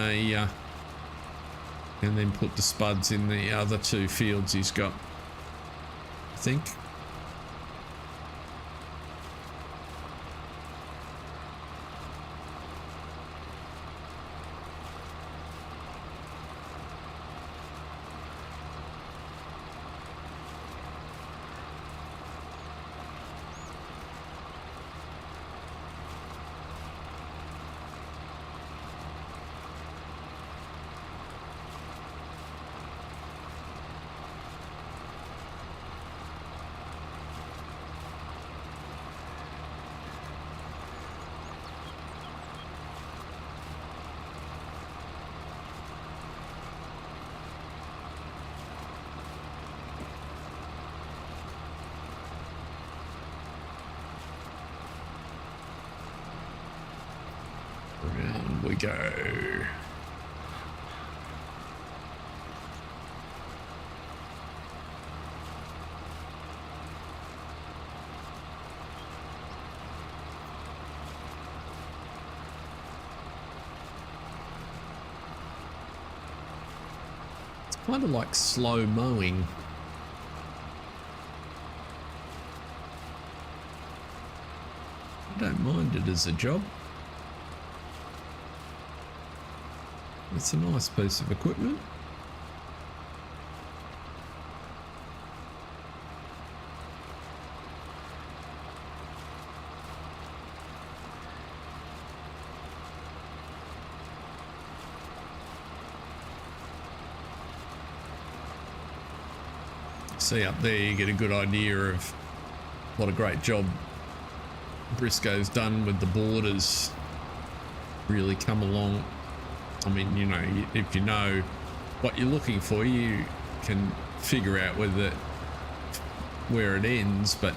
then put the spuds in the other 2 fields he's got, I think. Round we go. It's kind of like slow mowing. I don't mind it as a job. It's a nice piece of equipment. See up there, you get a good idea of what a great job Brisco's done with the borders. Really come along. I mean, you know, if you know what you're looking for, you can figure out where it ends, but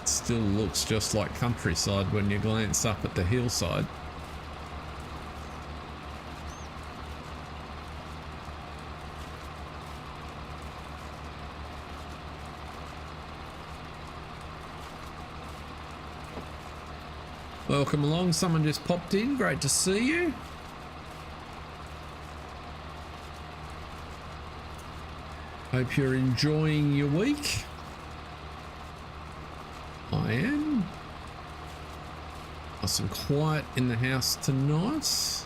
it still looks just like countryside when you glance up at the hillside. Welcome along, someone just popped in, great to see you. Hope you're enjoying your week. I am. Nice and quiet in the house tonight.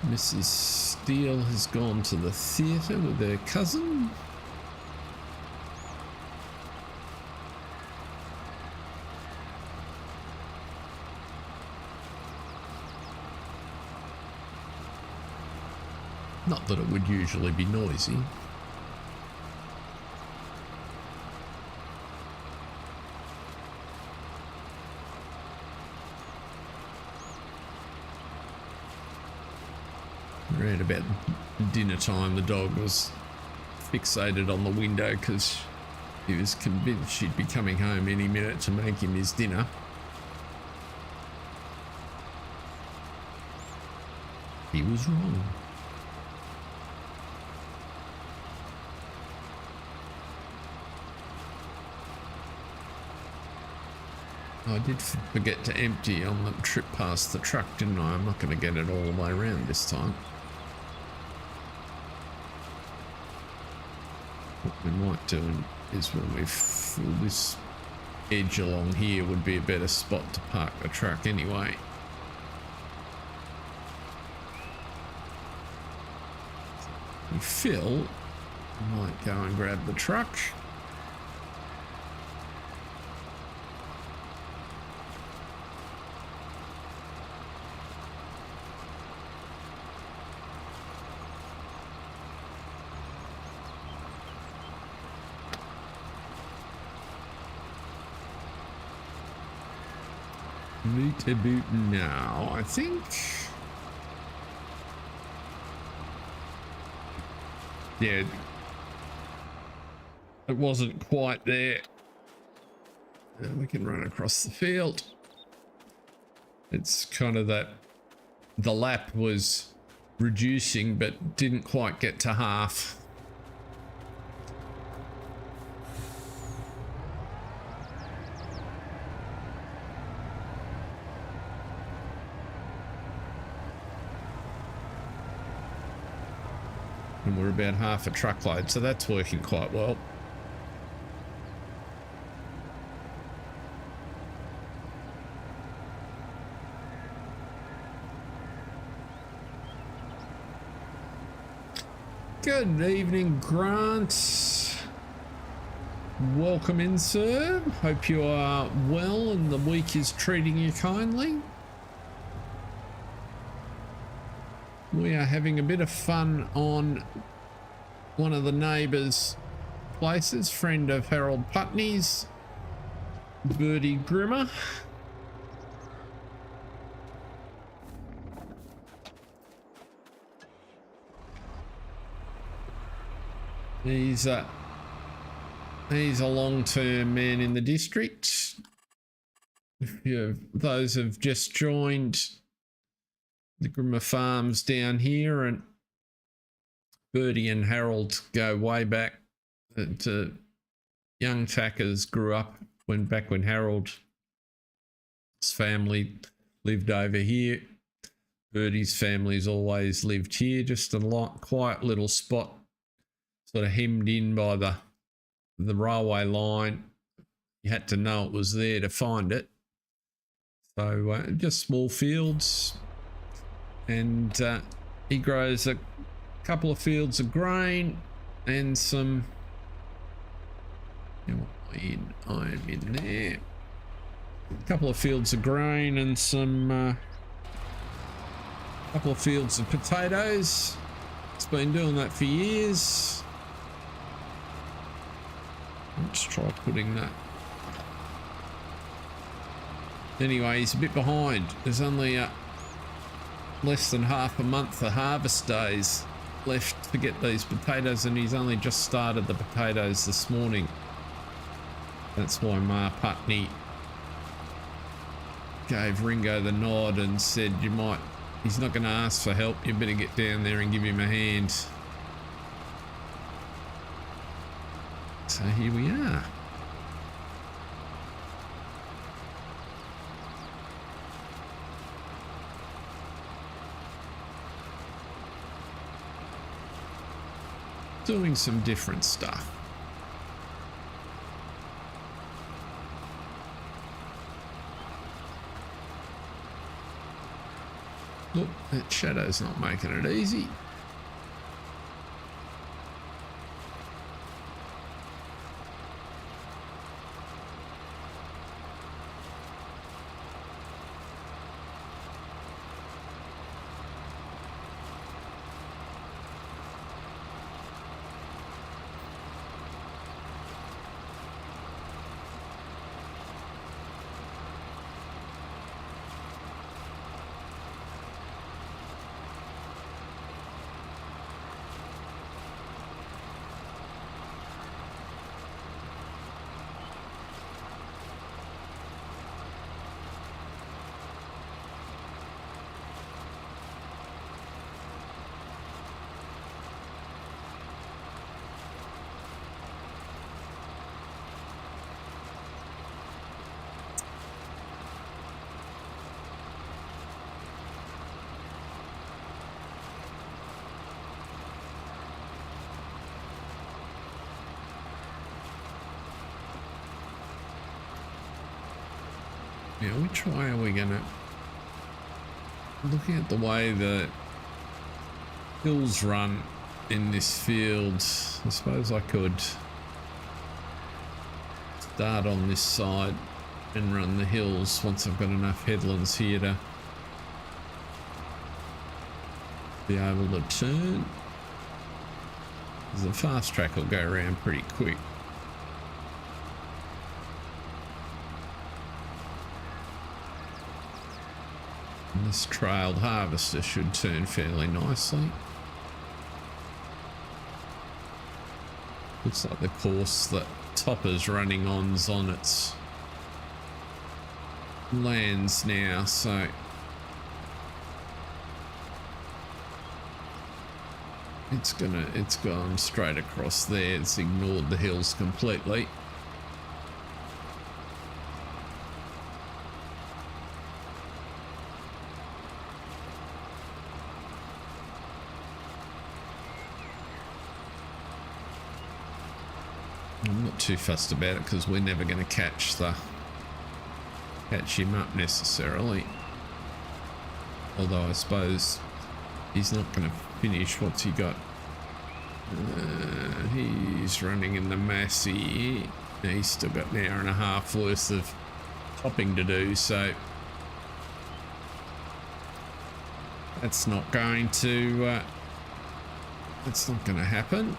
Mrs. Steele has gone to the theatre with her cousin. Not that it would usually be noisy. Around about dinner time, the dog was fixated on the window because he was convinced she'd be coming home any minute to make him his dinner. He was wrong. I did forget to empty on the trip past the truck, didn't I? I'm not going to get it all the way around this time. What we might do is when we fill this edge along here would be a better spot to park the truck anyway. We fill, I might go and grab the truck. Right about now, I think. Yeah, it wasn't quite there. We can run across the field. It's kind of that the lap was reducing but didn't quite get to half. and we're about half a truckload, so that's working quite well. Good evening, Grant. Welcome in, sir. Hope you are well and the week is treating you kindly. We are having a bit of fun on one of the neighbours' places, friend of Harold Putney's, Bertie Grimmer. He's a long-term man in the district. If those have just joined the Grimmer Farms down here, and Bertie and Harold go way back to young tackers grew up back when Harold's family lived over here. Bertie's family's always lived here, just a quiet little spot, sort of hemmed in by the railway line. You had to know it was there to find it. So just small fields, and he grows a couple of fields of grain and some. I'm in there. A couple of fields of grain and some couple of fields of potatoes. It's been doing that for years. Let's try putting that. Anyway, he's a bit behind. There's only less than half a month of harvest days left to get these potatoes, and he's only just started the potatoes this morning. That's why Ma Putney gave Ringo the nod and said, he's not going to ask for help, you better get down there and give him a hand. So here we are. Doing some different stuff. Look, that shadow's not making it easy. Yeah, which way are we gonna? Looking at the way the hills run in this field, I suppose I could start on this side and run the hills once I've got enough headlands here to be able to turn. The fast track will go around pretty quick. And this trailed harvester should turn fairly nicely. Looks like the course that Topper's running on's on its lands now, so it's gone straight across there. It's ignored the hills completely. I'm not too fussed about it because we're never going to catch him up necessarily. Although I suppose he's not going to finish. What's he got? He's running in the Massey. He's still got an hour and a half worth of topping to do, so that's not going to happen.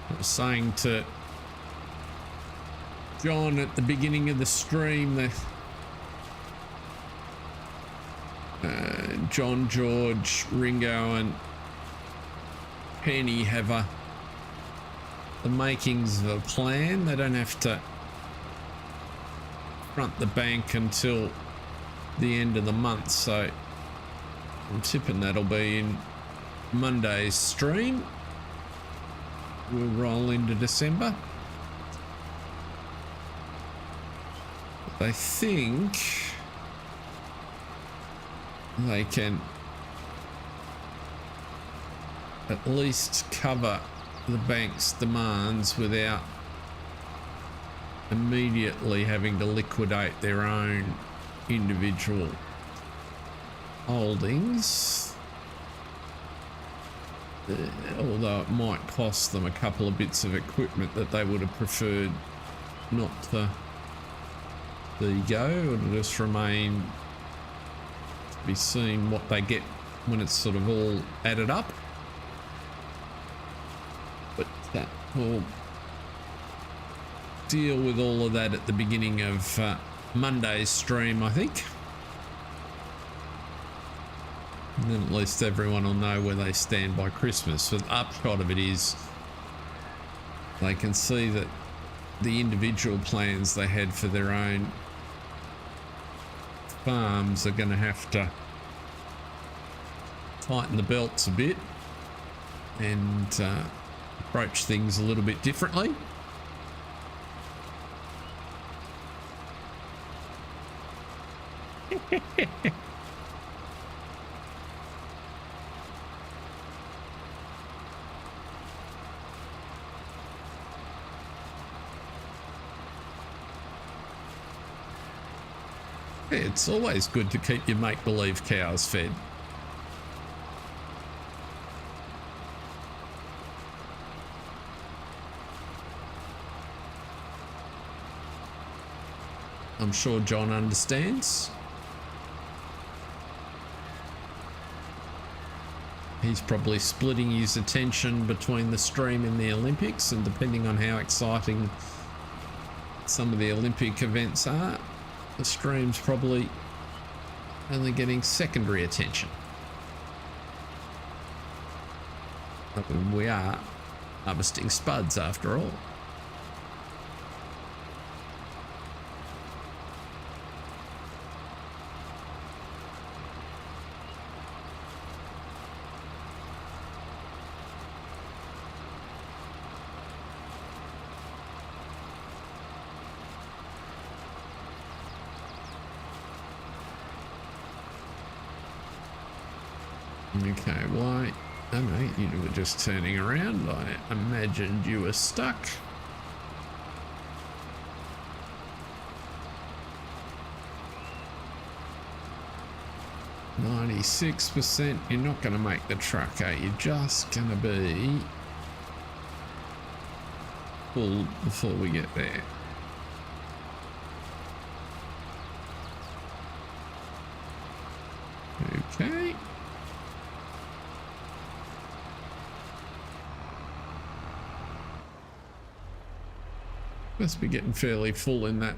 I was saying to John at the beginning of the stream that John, George, Ringo and Penny have the makings of a plan. They don't have to front the bank until the end of the month, so I'm tipping that'll be in Monday's stream. We'll roll into December. I think they can at least cover the bank's demands without immediately having to liquidate their own individual holdings. Although it might cost them a couple of bits of equipment that they would have preferred not to go, or to just remain to be seen what they get when it's sort of all added up. But that will deal with all of that at the beginning of Monday's stream, I think. And then at least everyone will know where they stand by Christmas. So the upshot of it is they can see that the individual plans they had for their own farms are going to have to tighten the belts a bit and approach things a little bit differently. It's always good to keep your make-believe cows fed. I'm sure John understands. He's probably splitting his attention between the stream and the Olympics, and depending on how exciting some of the Olympic events are, the stream's probably only getting secondary attention. I mean, we are harvesting spuds after all. Okay, why? Oh no, you were just turning around. I imagined you were stuck. %. You're not going to make the truck, are you? Just going to be full before we get there. Okay. Must be getting fairly full in that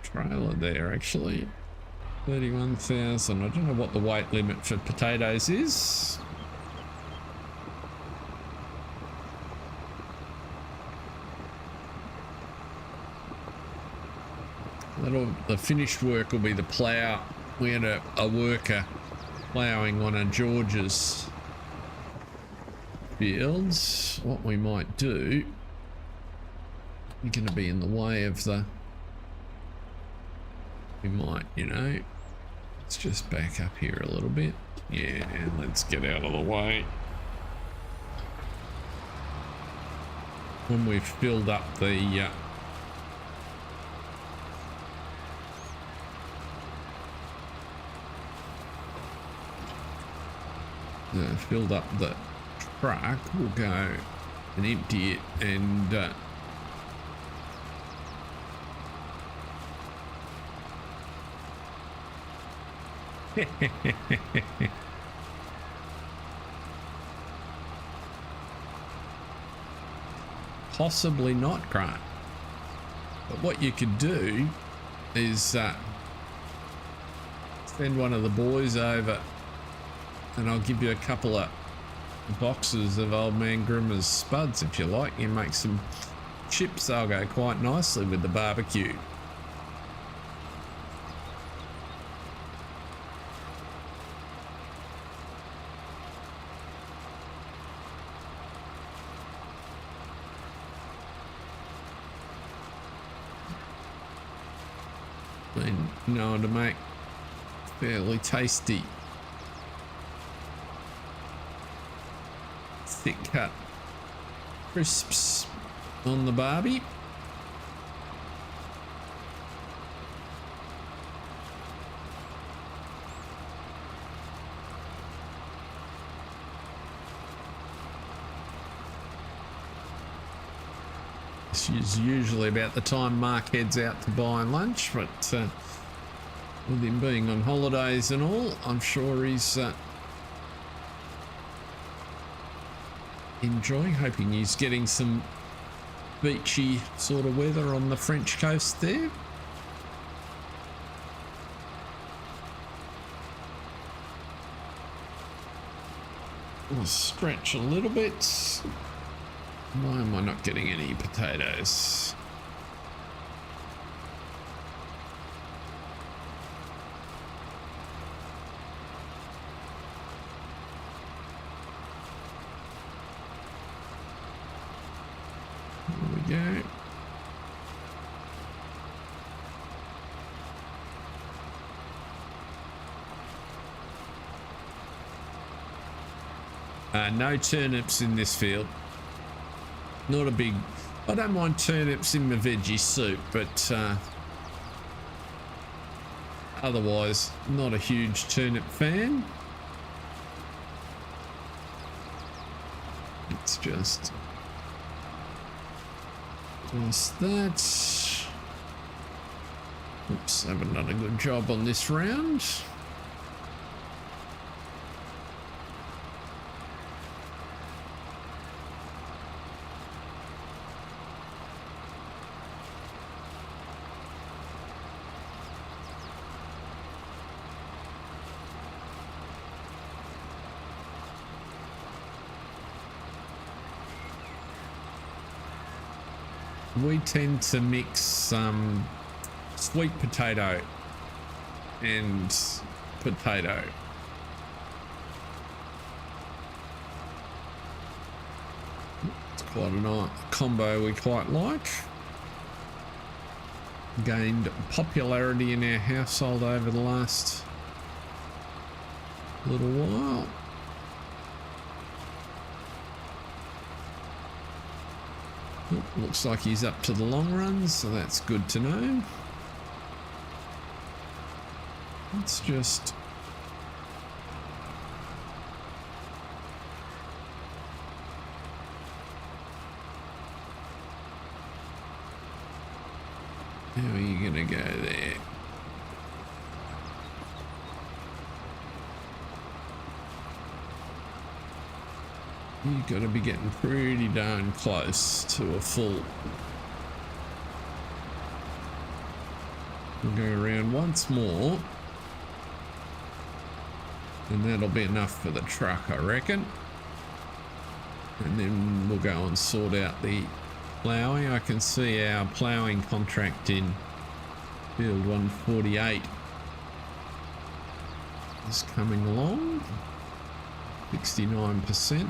trailer there, actually. 31,000. I don't know what the weight limit for potatoes is. The finished work will be the plough. We had a worker ploughing one of George's fields. What we might do You're going to be in the way of the... We might, you know... Let's just back up here a little bit. Yeah, let's get out of the way. When we've filled up the... filled up the truck, we'll go and empty it and possibly not, Grant. But what you could do is send one of the boys over and I'll give you a couple of boxes of old man Grimmer's spuds if you like. You make some chips, they'll go quite nicely with the barbecue. Been known to make fairly tasty thick cut crisps on the barbie. This is usually about the time Mark heads out to buy lunch, but with him being on holidays and all, I'm sure he's enjoying, hoping he's getting some beachy sort of weather on the French coast there. We'll stretch a little bit. Why am I not getting any potatoes? Go. No turnips in this field. Not a big... I don't mind turnips in the veggie soup, but otherwise not a huge turnip fan. It's just that. Oops, haven't done a good job on this round. We tend to mix sweet potato and potato. It's quite a nice combo we quite like. Gained popularity in our household over the last little while. Looks like he's up to the long runs, so that's good to know. Let's just... How are you gonna go there? You've got to be getting pretty darn close to a full. We'll go around once more. And that'll be enough for the truck, I reckon. And then we'll go and sort out the ploughing. I can see our ploughing contract in field 148 is coming along. 69%.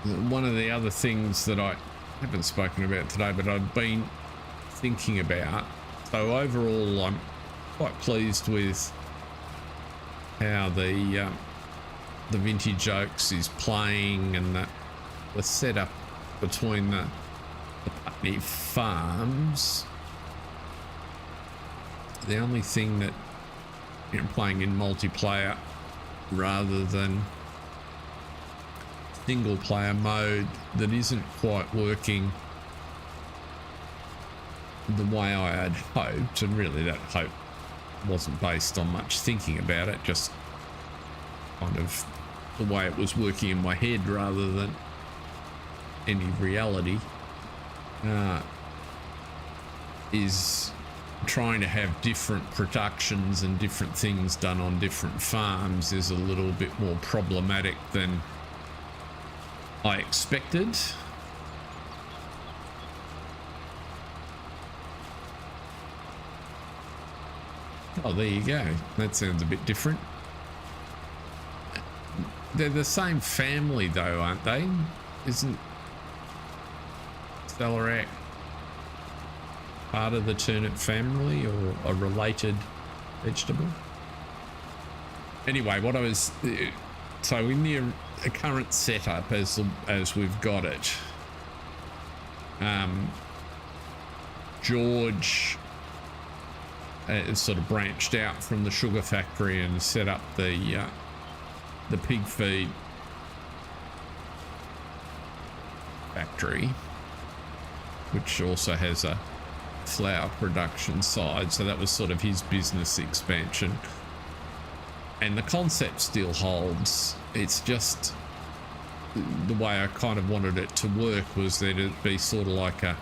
one of the other things that I haven't spoken about today, but I've been thinking about. So overall, I'm quite pleased with how the vintage Oaks is playing, and the setup between the Putney farms. The only thing that, you know, playing in multiplayer rather than single player mode, that isn't quite working the way I had hoped, and really that hope wasn't based on much thinking about it, just kind of the way it was working in my head rather than any reality, is trying to have different productions and different things done on different farms is a little bit more problematic than I expected. Oh, there you go. That sounds a bit different. They're the same family though, aren't they? Isn't Celeriac part of the turnip family or a related vegetable? Anyway, what I was... So in the current setup as we've got it, George sort of branched out from the sugar factory and set up the pig feed factory, which also has a flour production side. So that was sort of his business expansion, and the concept still holds. It's just the way I kind of wanted it to work was that it'd be sort of like a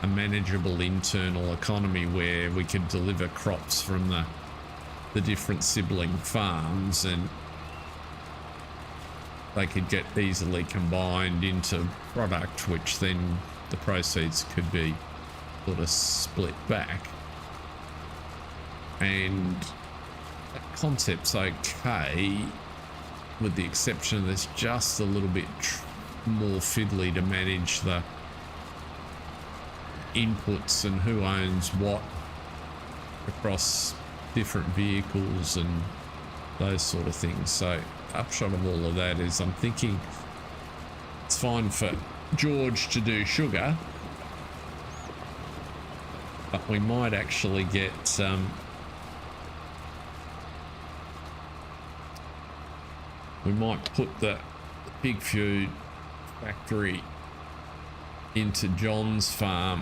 manageable internal economy where we could deliver crops from the different sibling farms, and they could get easily combined into product, which then the proceeds could be sort of split back. And that concept's okay, with the exception of this just a little bit more fiddly to manage the inputs and who owns what across different vehicles and those sort of things. So upshot of all of that is I'm thinking it's fine for George to do sugar, but we might actually get we might put the pig food factory into John's farm,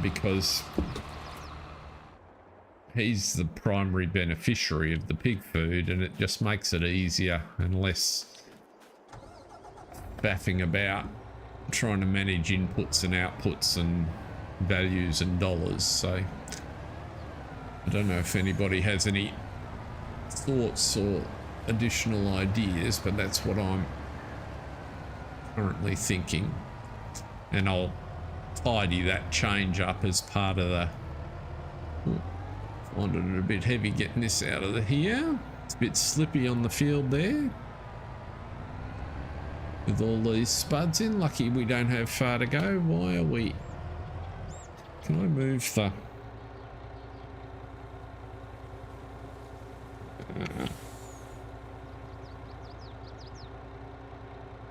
because he's the primary beneficiary of the pig food, and it just makes it easier and less faffing about trying to manage inputs and outputs and values and dollars. So I don't know if anybody has any thoughts or additional ideas, but that's what I'm currently thinking, and I'll tidy that change up as part of the... Finding it a bit heavy getting this out of here. It's a bit slippy on the field there with all these spuds in. Lucky we don't have far to go. Why are we... Can I move the...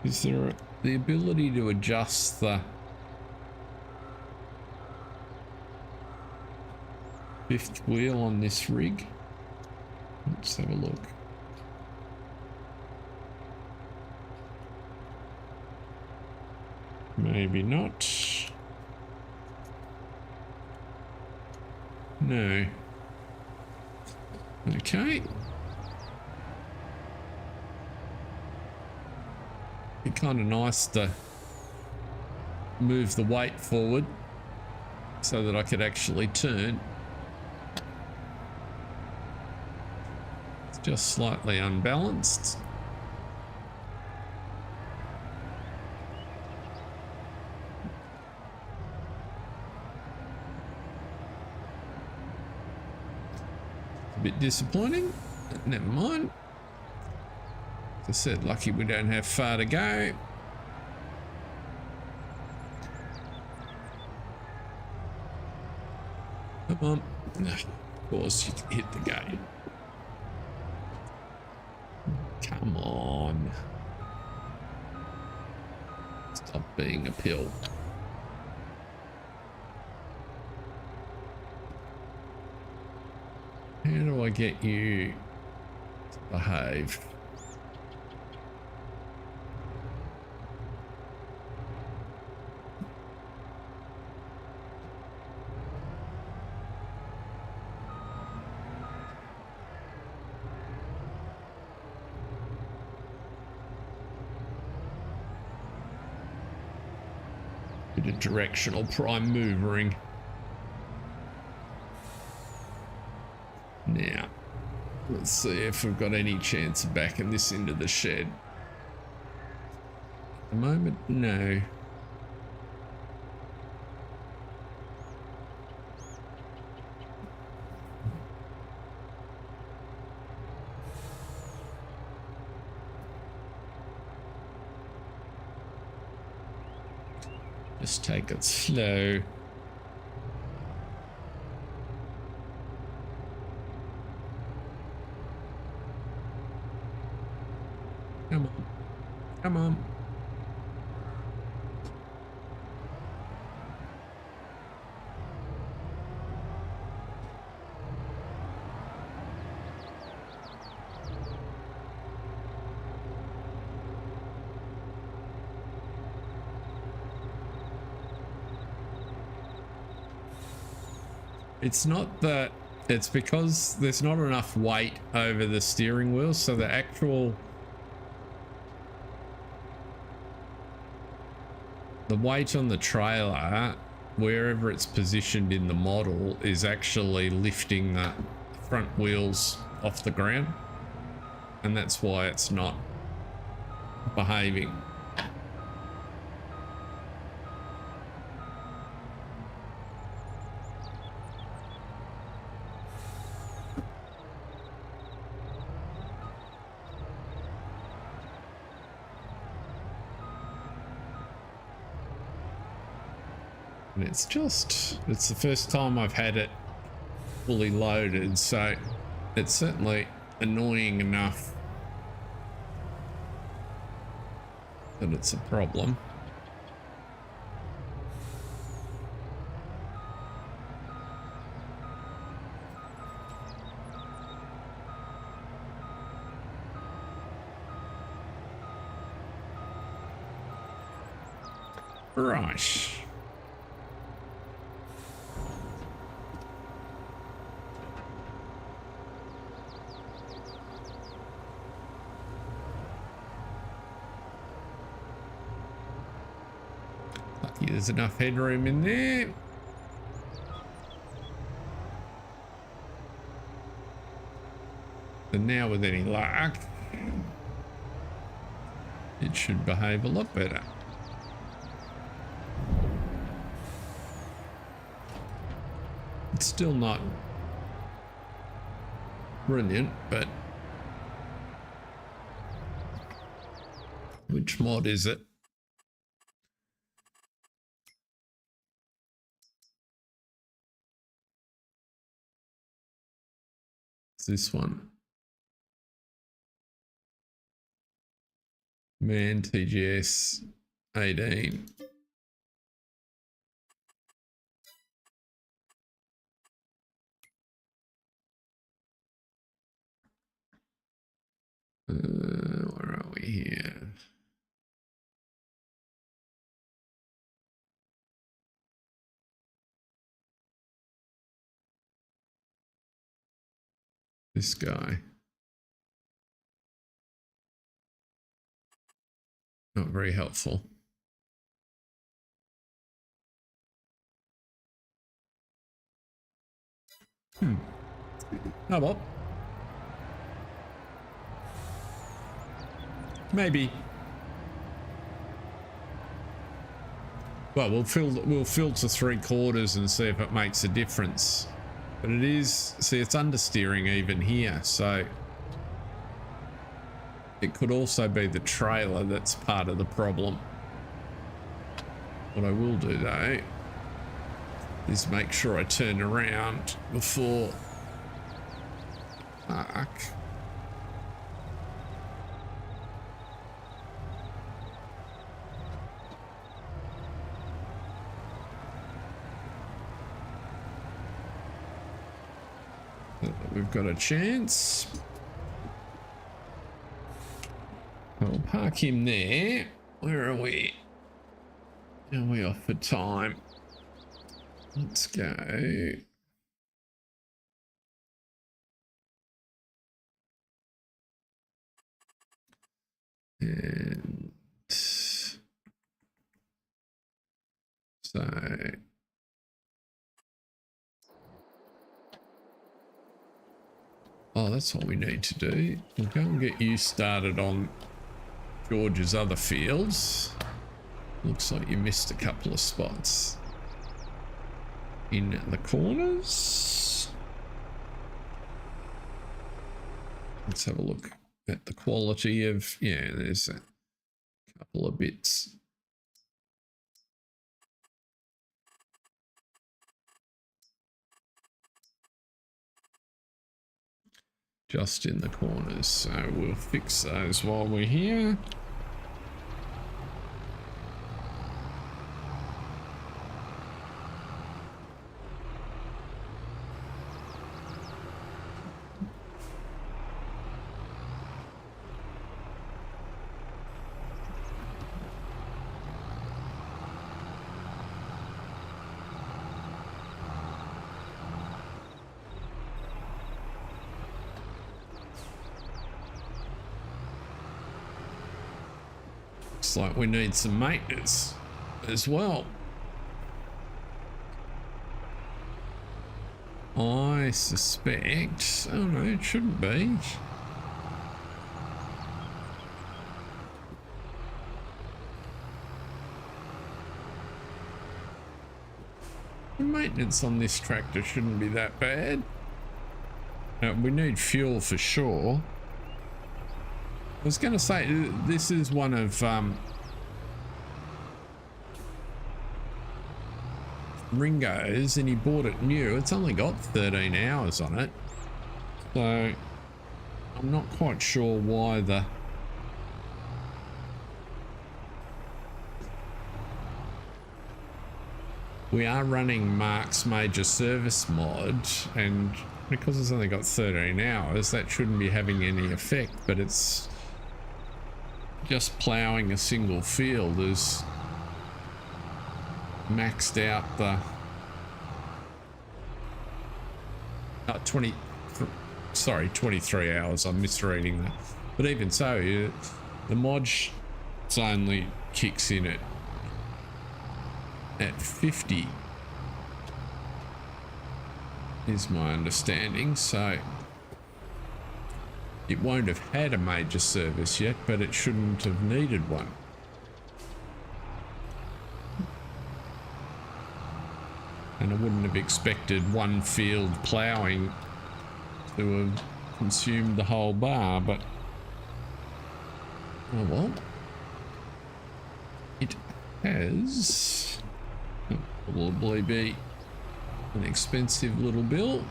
Is there the ability to adjust the fifth wheel on this rig? Let's have a look. Maybe not. No. Okay. Be kind of nice to move the weight forward so that I could actually turn. It's just slightly unbalanced. A bit disappointing, but never mind. As I said, lucky we don't have far to go. Come on. Of course, you can hit the gate. Come on. Stop being a pill. How do I get you to behave? Bit of directional prime movering. Now, let's see if we've got any chance of backing this into the shed. At the moment, no. Just take it slow. Come on. Come on. It's not that, it's because there's not enough weight over the steering wheel, so the actual weight on the trailer, wherever it's positioned in the model, is actually lifting the front wheels off the ground, and that's why it's not behaving. And it's the first time I've had it fully loaded, so it's certainly annoying enough that it's a problem. Right. There's enough headroom in there. And now with any luck, it should behave a lot better. It's still not brilliant, but which mod is it? This one. Man, TGS 18. Where are we here? This guy. Not very helpful. Oh well. Maybe. Well, we'll filter 3/4 and see if it makes a difference. But it is, see, it's understeering even here, so It could also be the trailer that's part of the problem. What I will do though is make sure I turn around before park. We've got a chance. I'll park him there. Where are we? Are we off for time? Let's go. And so that's what we need to do. We'll go and get you started on George's other fields. Looks like you missed a couple of spots in the corners. Let's have a look at the quality of, yeah, there's a couple of bits. Just in the corners, so we'll fix those while we're here. Like we need some maintenance as well. I suspect, oh no, it shouldn't be. The maintenance on this tractor shouldn't be that bad. We need fuel for sure. I was going to say, this is one of Ringo's, and he bought it new. It's only got 13 hours on it. So I'm not quite sure why the we are running Mark's major service mod, and because it's only got 13 hours, that shouldn't be having any effect, but it's just ploughing a single field is maxed out the 23 hours. I'm misreading that, but even so, the mod only kicks in at 50 is my understanding, so it won't have had a major service yet, but it shouldn't have needed one. And I wouldn't have expected one field ploughing to have consumed the whole bar, but oh well. It has. Probably be an expensive little bill.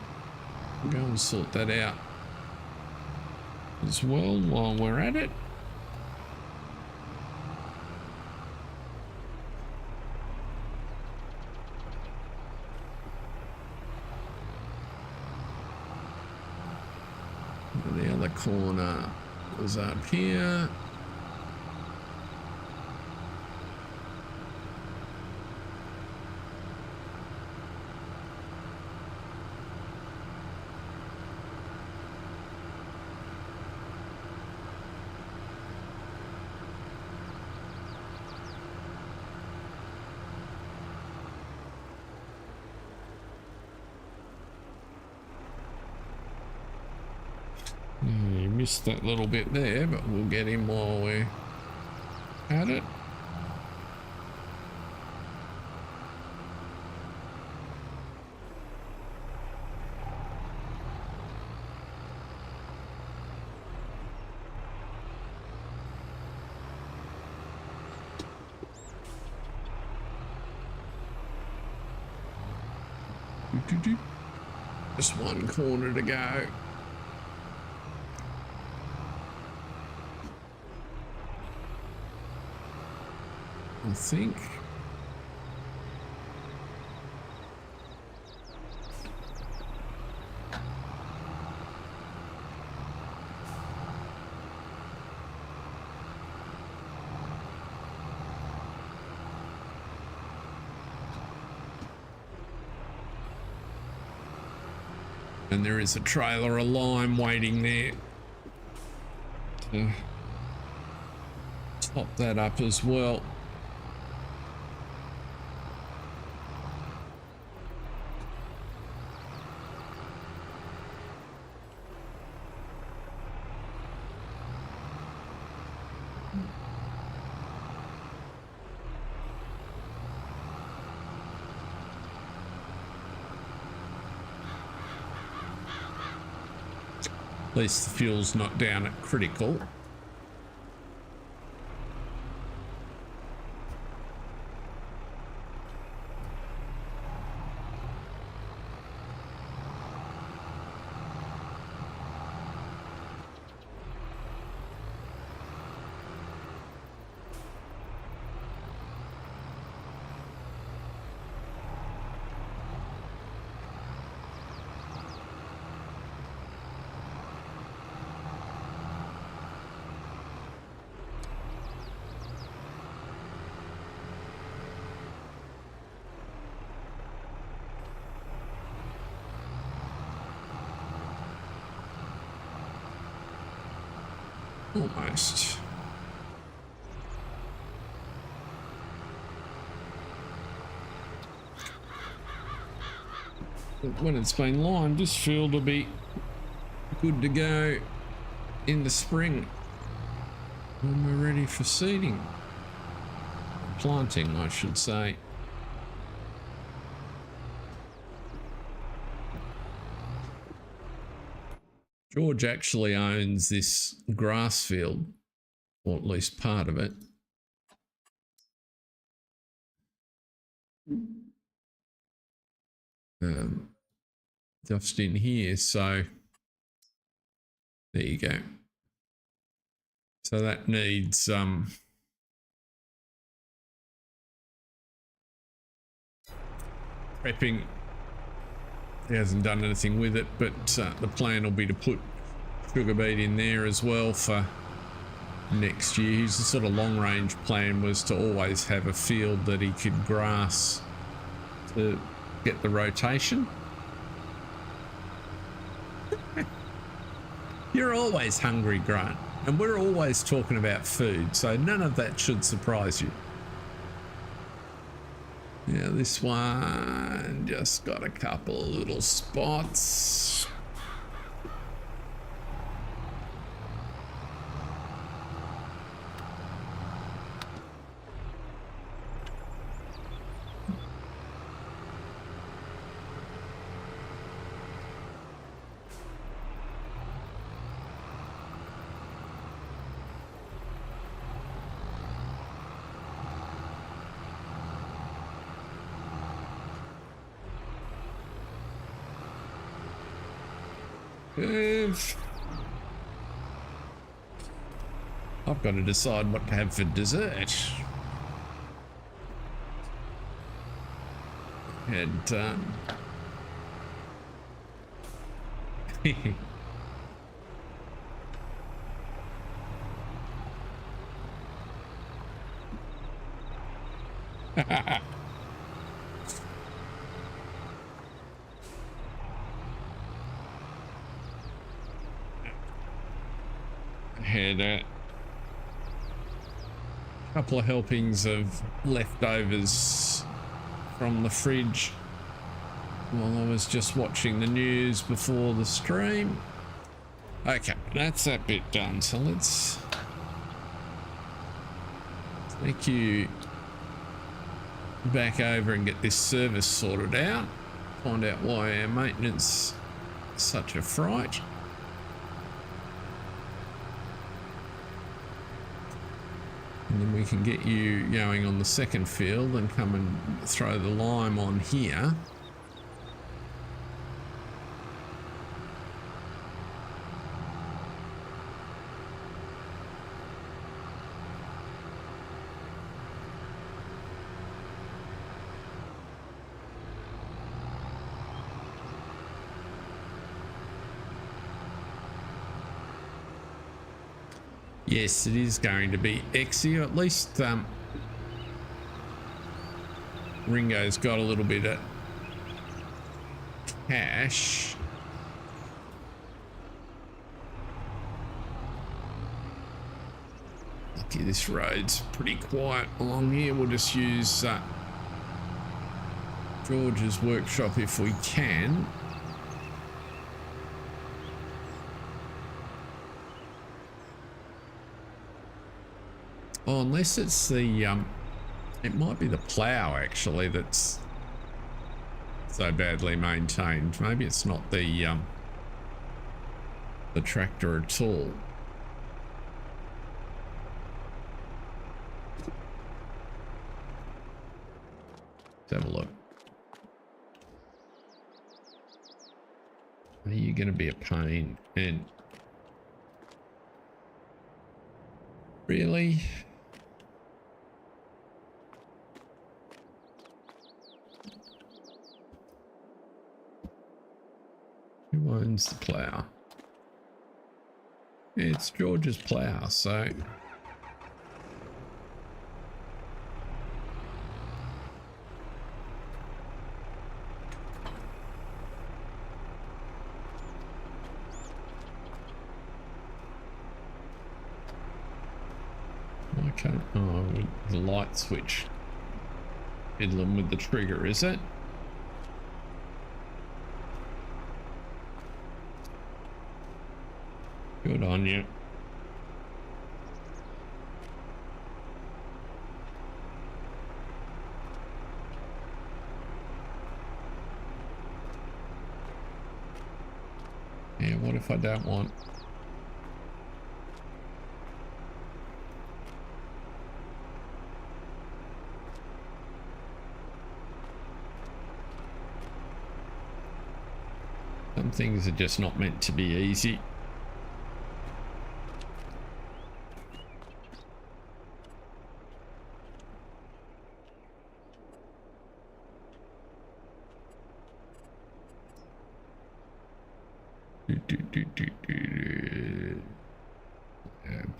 We'll go and sort that out as well while we're at it. And the other corner was up here. You missed that little bit there, but we'll get him while we're at it. Just one corner to go. I think. And there is a trailer of lime waiting there to top that up as well. At least the fuel's not down at critical. Almost. When it's been limed, this field will be good to go in the spring when we're ready for seeding. Planting, I should say. George actually owns this grass field, or at least part of it. Just in here, so there you go. So that needs prepping. He hasn't done anything with it, but the plan will be to put sugar beet in there as well for next year. His sort of long range plan was to always have a field that he could grass to get the rotation. You're always hungry, Grant, and we're always talking about food, so none of that should surprise you. Yeah, this one just got a couple of little spots. I've got to decide what to have for dessert. And had a couple of helpings of leftovers from the fridge while I was just watching the news before the stream. Okay, that's that bit done. So let's take you back over and get this service sorted out. Find out why our maintenance is such a fright. And then we can get you going on the second field and come and throw the lime on here. Yes, it is going to be Exy. At least Ringo's got a little bit of cash. Lucky this road's pretty quiet along here. We'll just use George's workshop if we can. Oh, unless it's the it might be the plough actually that's so badly maintained. Maybe it's not the tractor at all. Let's have a look. Are you going to be a pain? And really? Who owns the plough? It's George's plough, so okay. Oh, the light switch fiddling with the trigger, is it? Good on you. Yeah, what if I don't want? Some things are just not meant to be easy.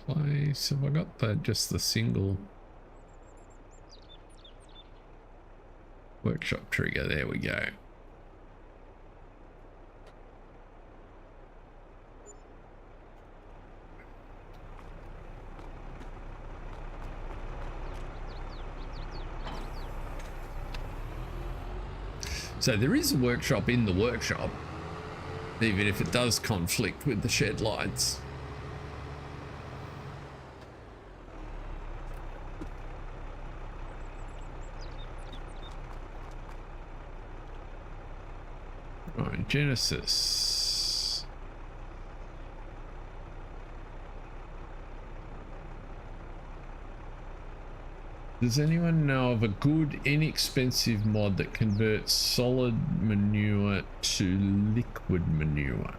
Place. Have I got just the single workshop trigger? There we go. So there is a workshop in the workshop, even if it does conflict with the shed lights. Right, Genesis. Does anyone know of a good, inexpensive mod that converts solid manure to liquid manure?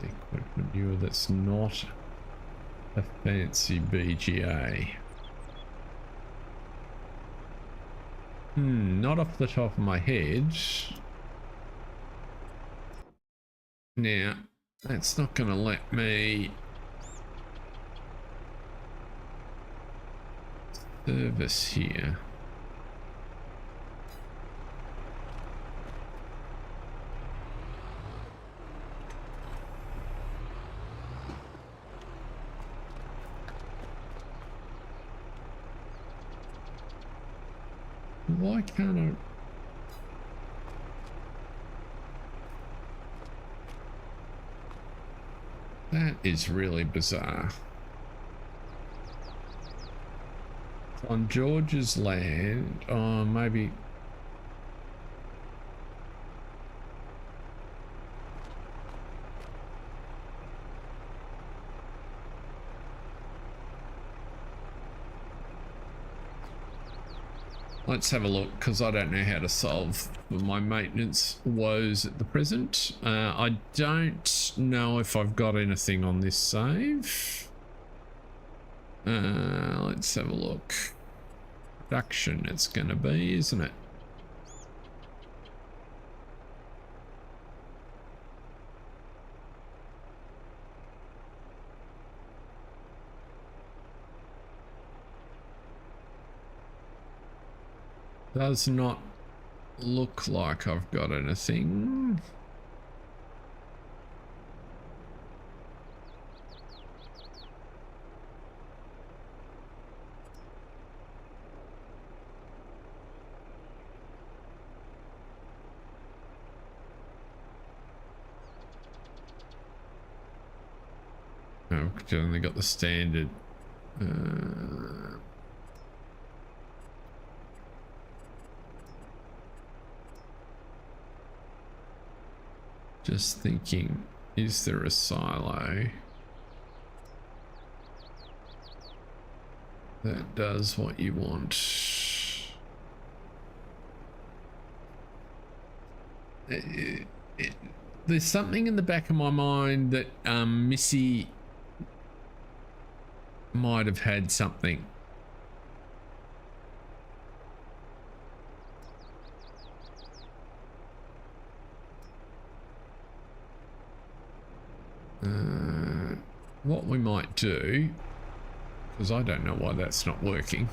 Liquid manure that's not a fancy BGA. Not off the top of my head. Now, that's not going to let me service here. Why can't I? That is really bizarre. On George's land, maybe. Let's have a look, because I don't know how to solve my maintenance woes at the present. I don't know if I've got anything on this save. Let's have a look. Production it's going to be, isn't it? Does not look like I've got anything. Oh, I've only got the standard. Just thinking, is there a silo that does what you want? There's something in the back of my mind that Missy might have had something. What we might do, because I don't know why that's not working.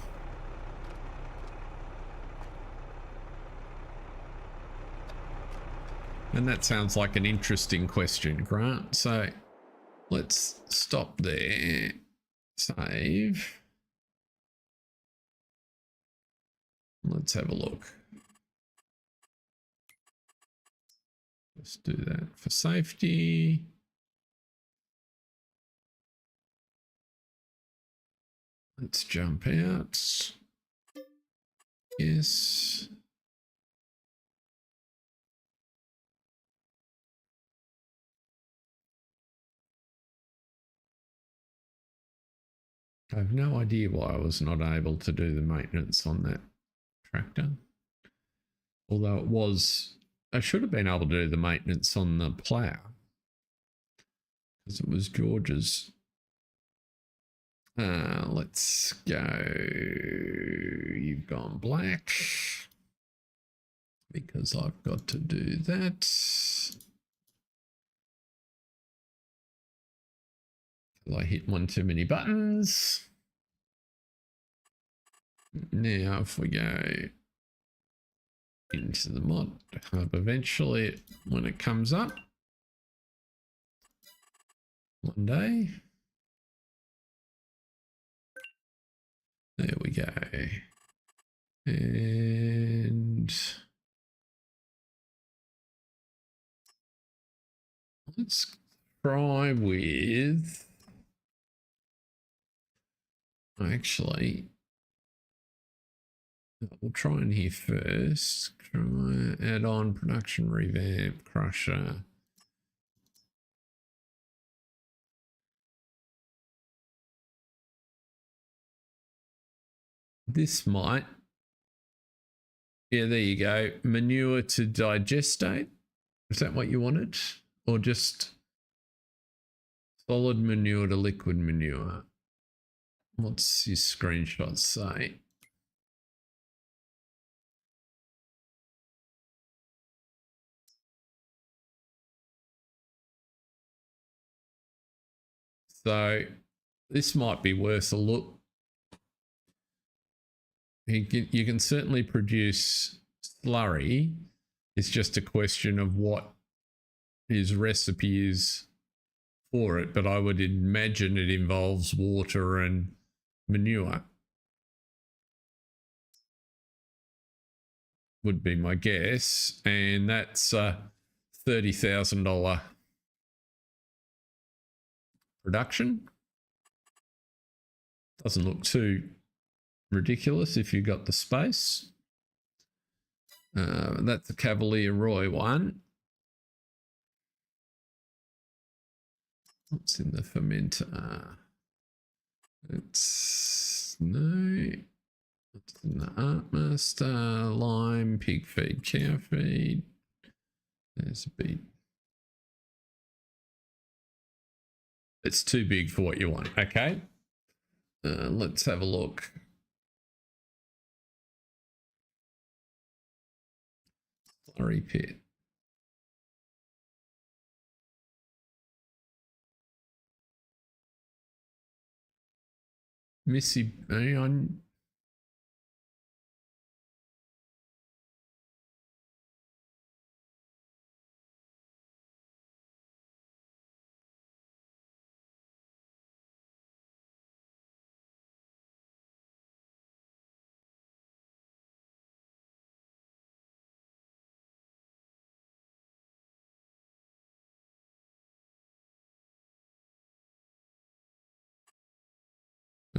And that sounds like an interesting question, Grant. So let's stop there. Save. Let's have a look. Let's do that for safety. Let's jump out. Yes. I have no idea why I was not able to do the maintenance on that tractor. Although it was, I should have been able to do the maintenance on the plough because it was George's. Let's go. You've gone black because I've got to do that. I hit one too many buttons. Now if we go into the mod hub, eventually when it comes up one day, there we go. And let's try with, actually, we'll try in here first. Try add on production revamp crusher. This might, yeah, there you go. Manure to digestate. Is that what you wanted? Or just solid manure to liquid manure? What's your screenshot say? So this might be worth a look. You can certainly produce slurry. It's just a question of what his recipe is for it, but I would imagine it involves water and manure. Would be my guess, and that's a $30,000 production. Doesn't look too ridiculous if you got the space. That's the Cavalier Roy one. What's in the fermenter? It's no. What's in the Artmaster? Lime, pig feed, cow feed. There's a beet. It's too big for what you want. Okay. Let's have a look. Slurry pit. Missy,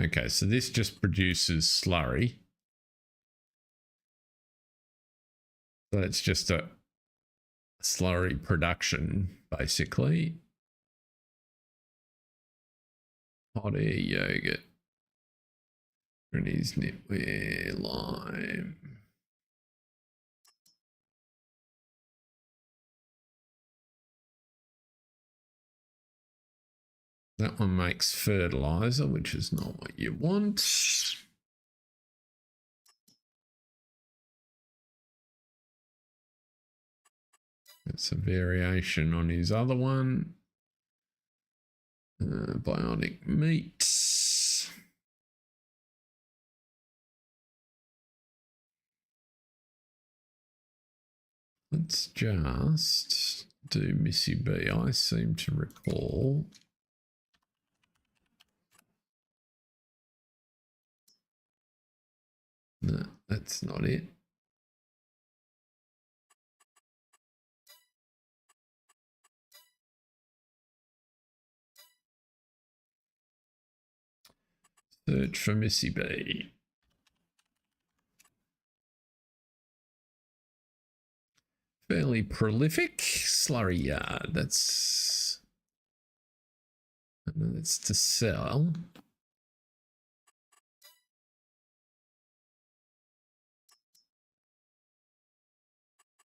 Okay, so this just produces slurry. So it's just a slurry production, basically. Hot air yogurt. Granny's knitwear lime. That one makes fertilizer, which is not what you want. That's a variation on his other one. Bionic meat. Let's just do Missy B. I seem to recall. No, that's not it. Search for Missy B. Fairly prolific. Slurry yard. That's to sell.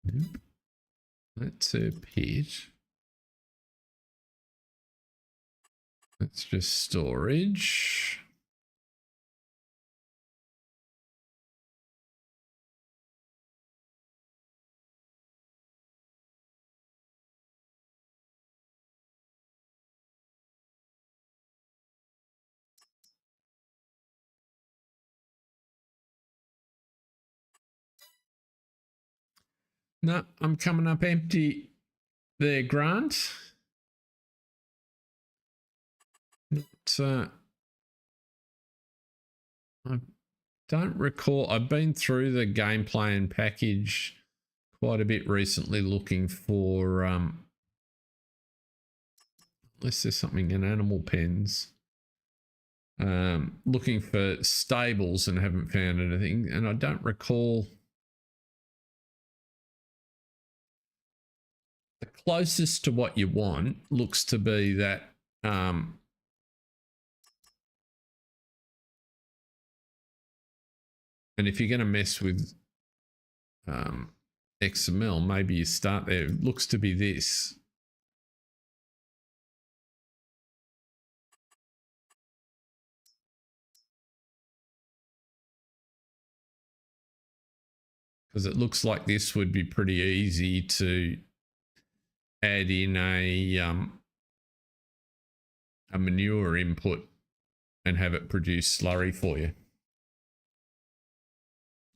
Nope. That's a pit. That's just storage. No, I'm coming up empty there, Grant. I don't recall. I've been through the gameplay and package quite a bit recently looking for, unless there's something in animal pens, looking for stables and haven't found anything. And I don't recall. The closest to what you want looks to be that and if you're going to mess with XML, maybe you start there. It looks to be this. Because it looks like this would be pretty easy to add in a manure input and have it produce slurry for you.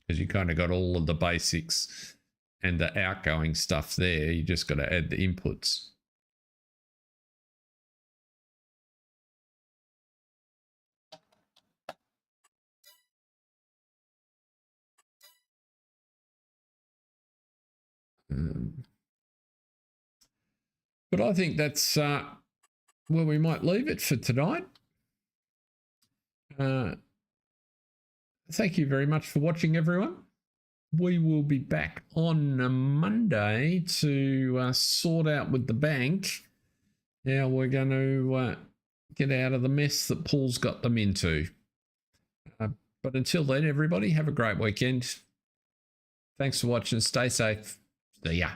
Because you kind of got all of the basics and the outgoing stuff there. You just got to add the inputs. But I think that's where we might leave it for tonight. Thank you very much for watching, everyone. We will be back on Monday to sort out with the bank how we're going to get out of the mess that Paul's got them into. But until then, everybody, have a great weekend. Thanks for watching. Stay safe. See ya.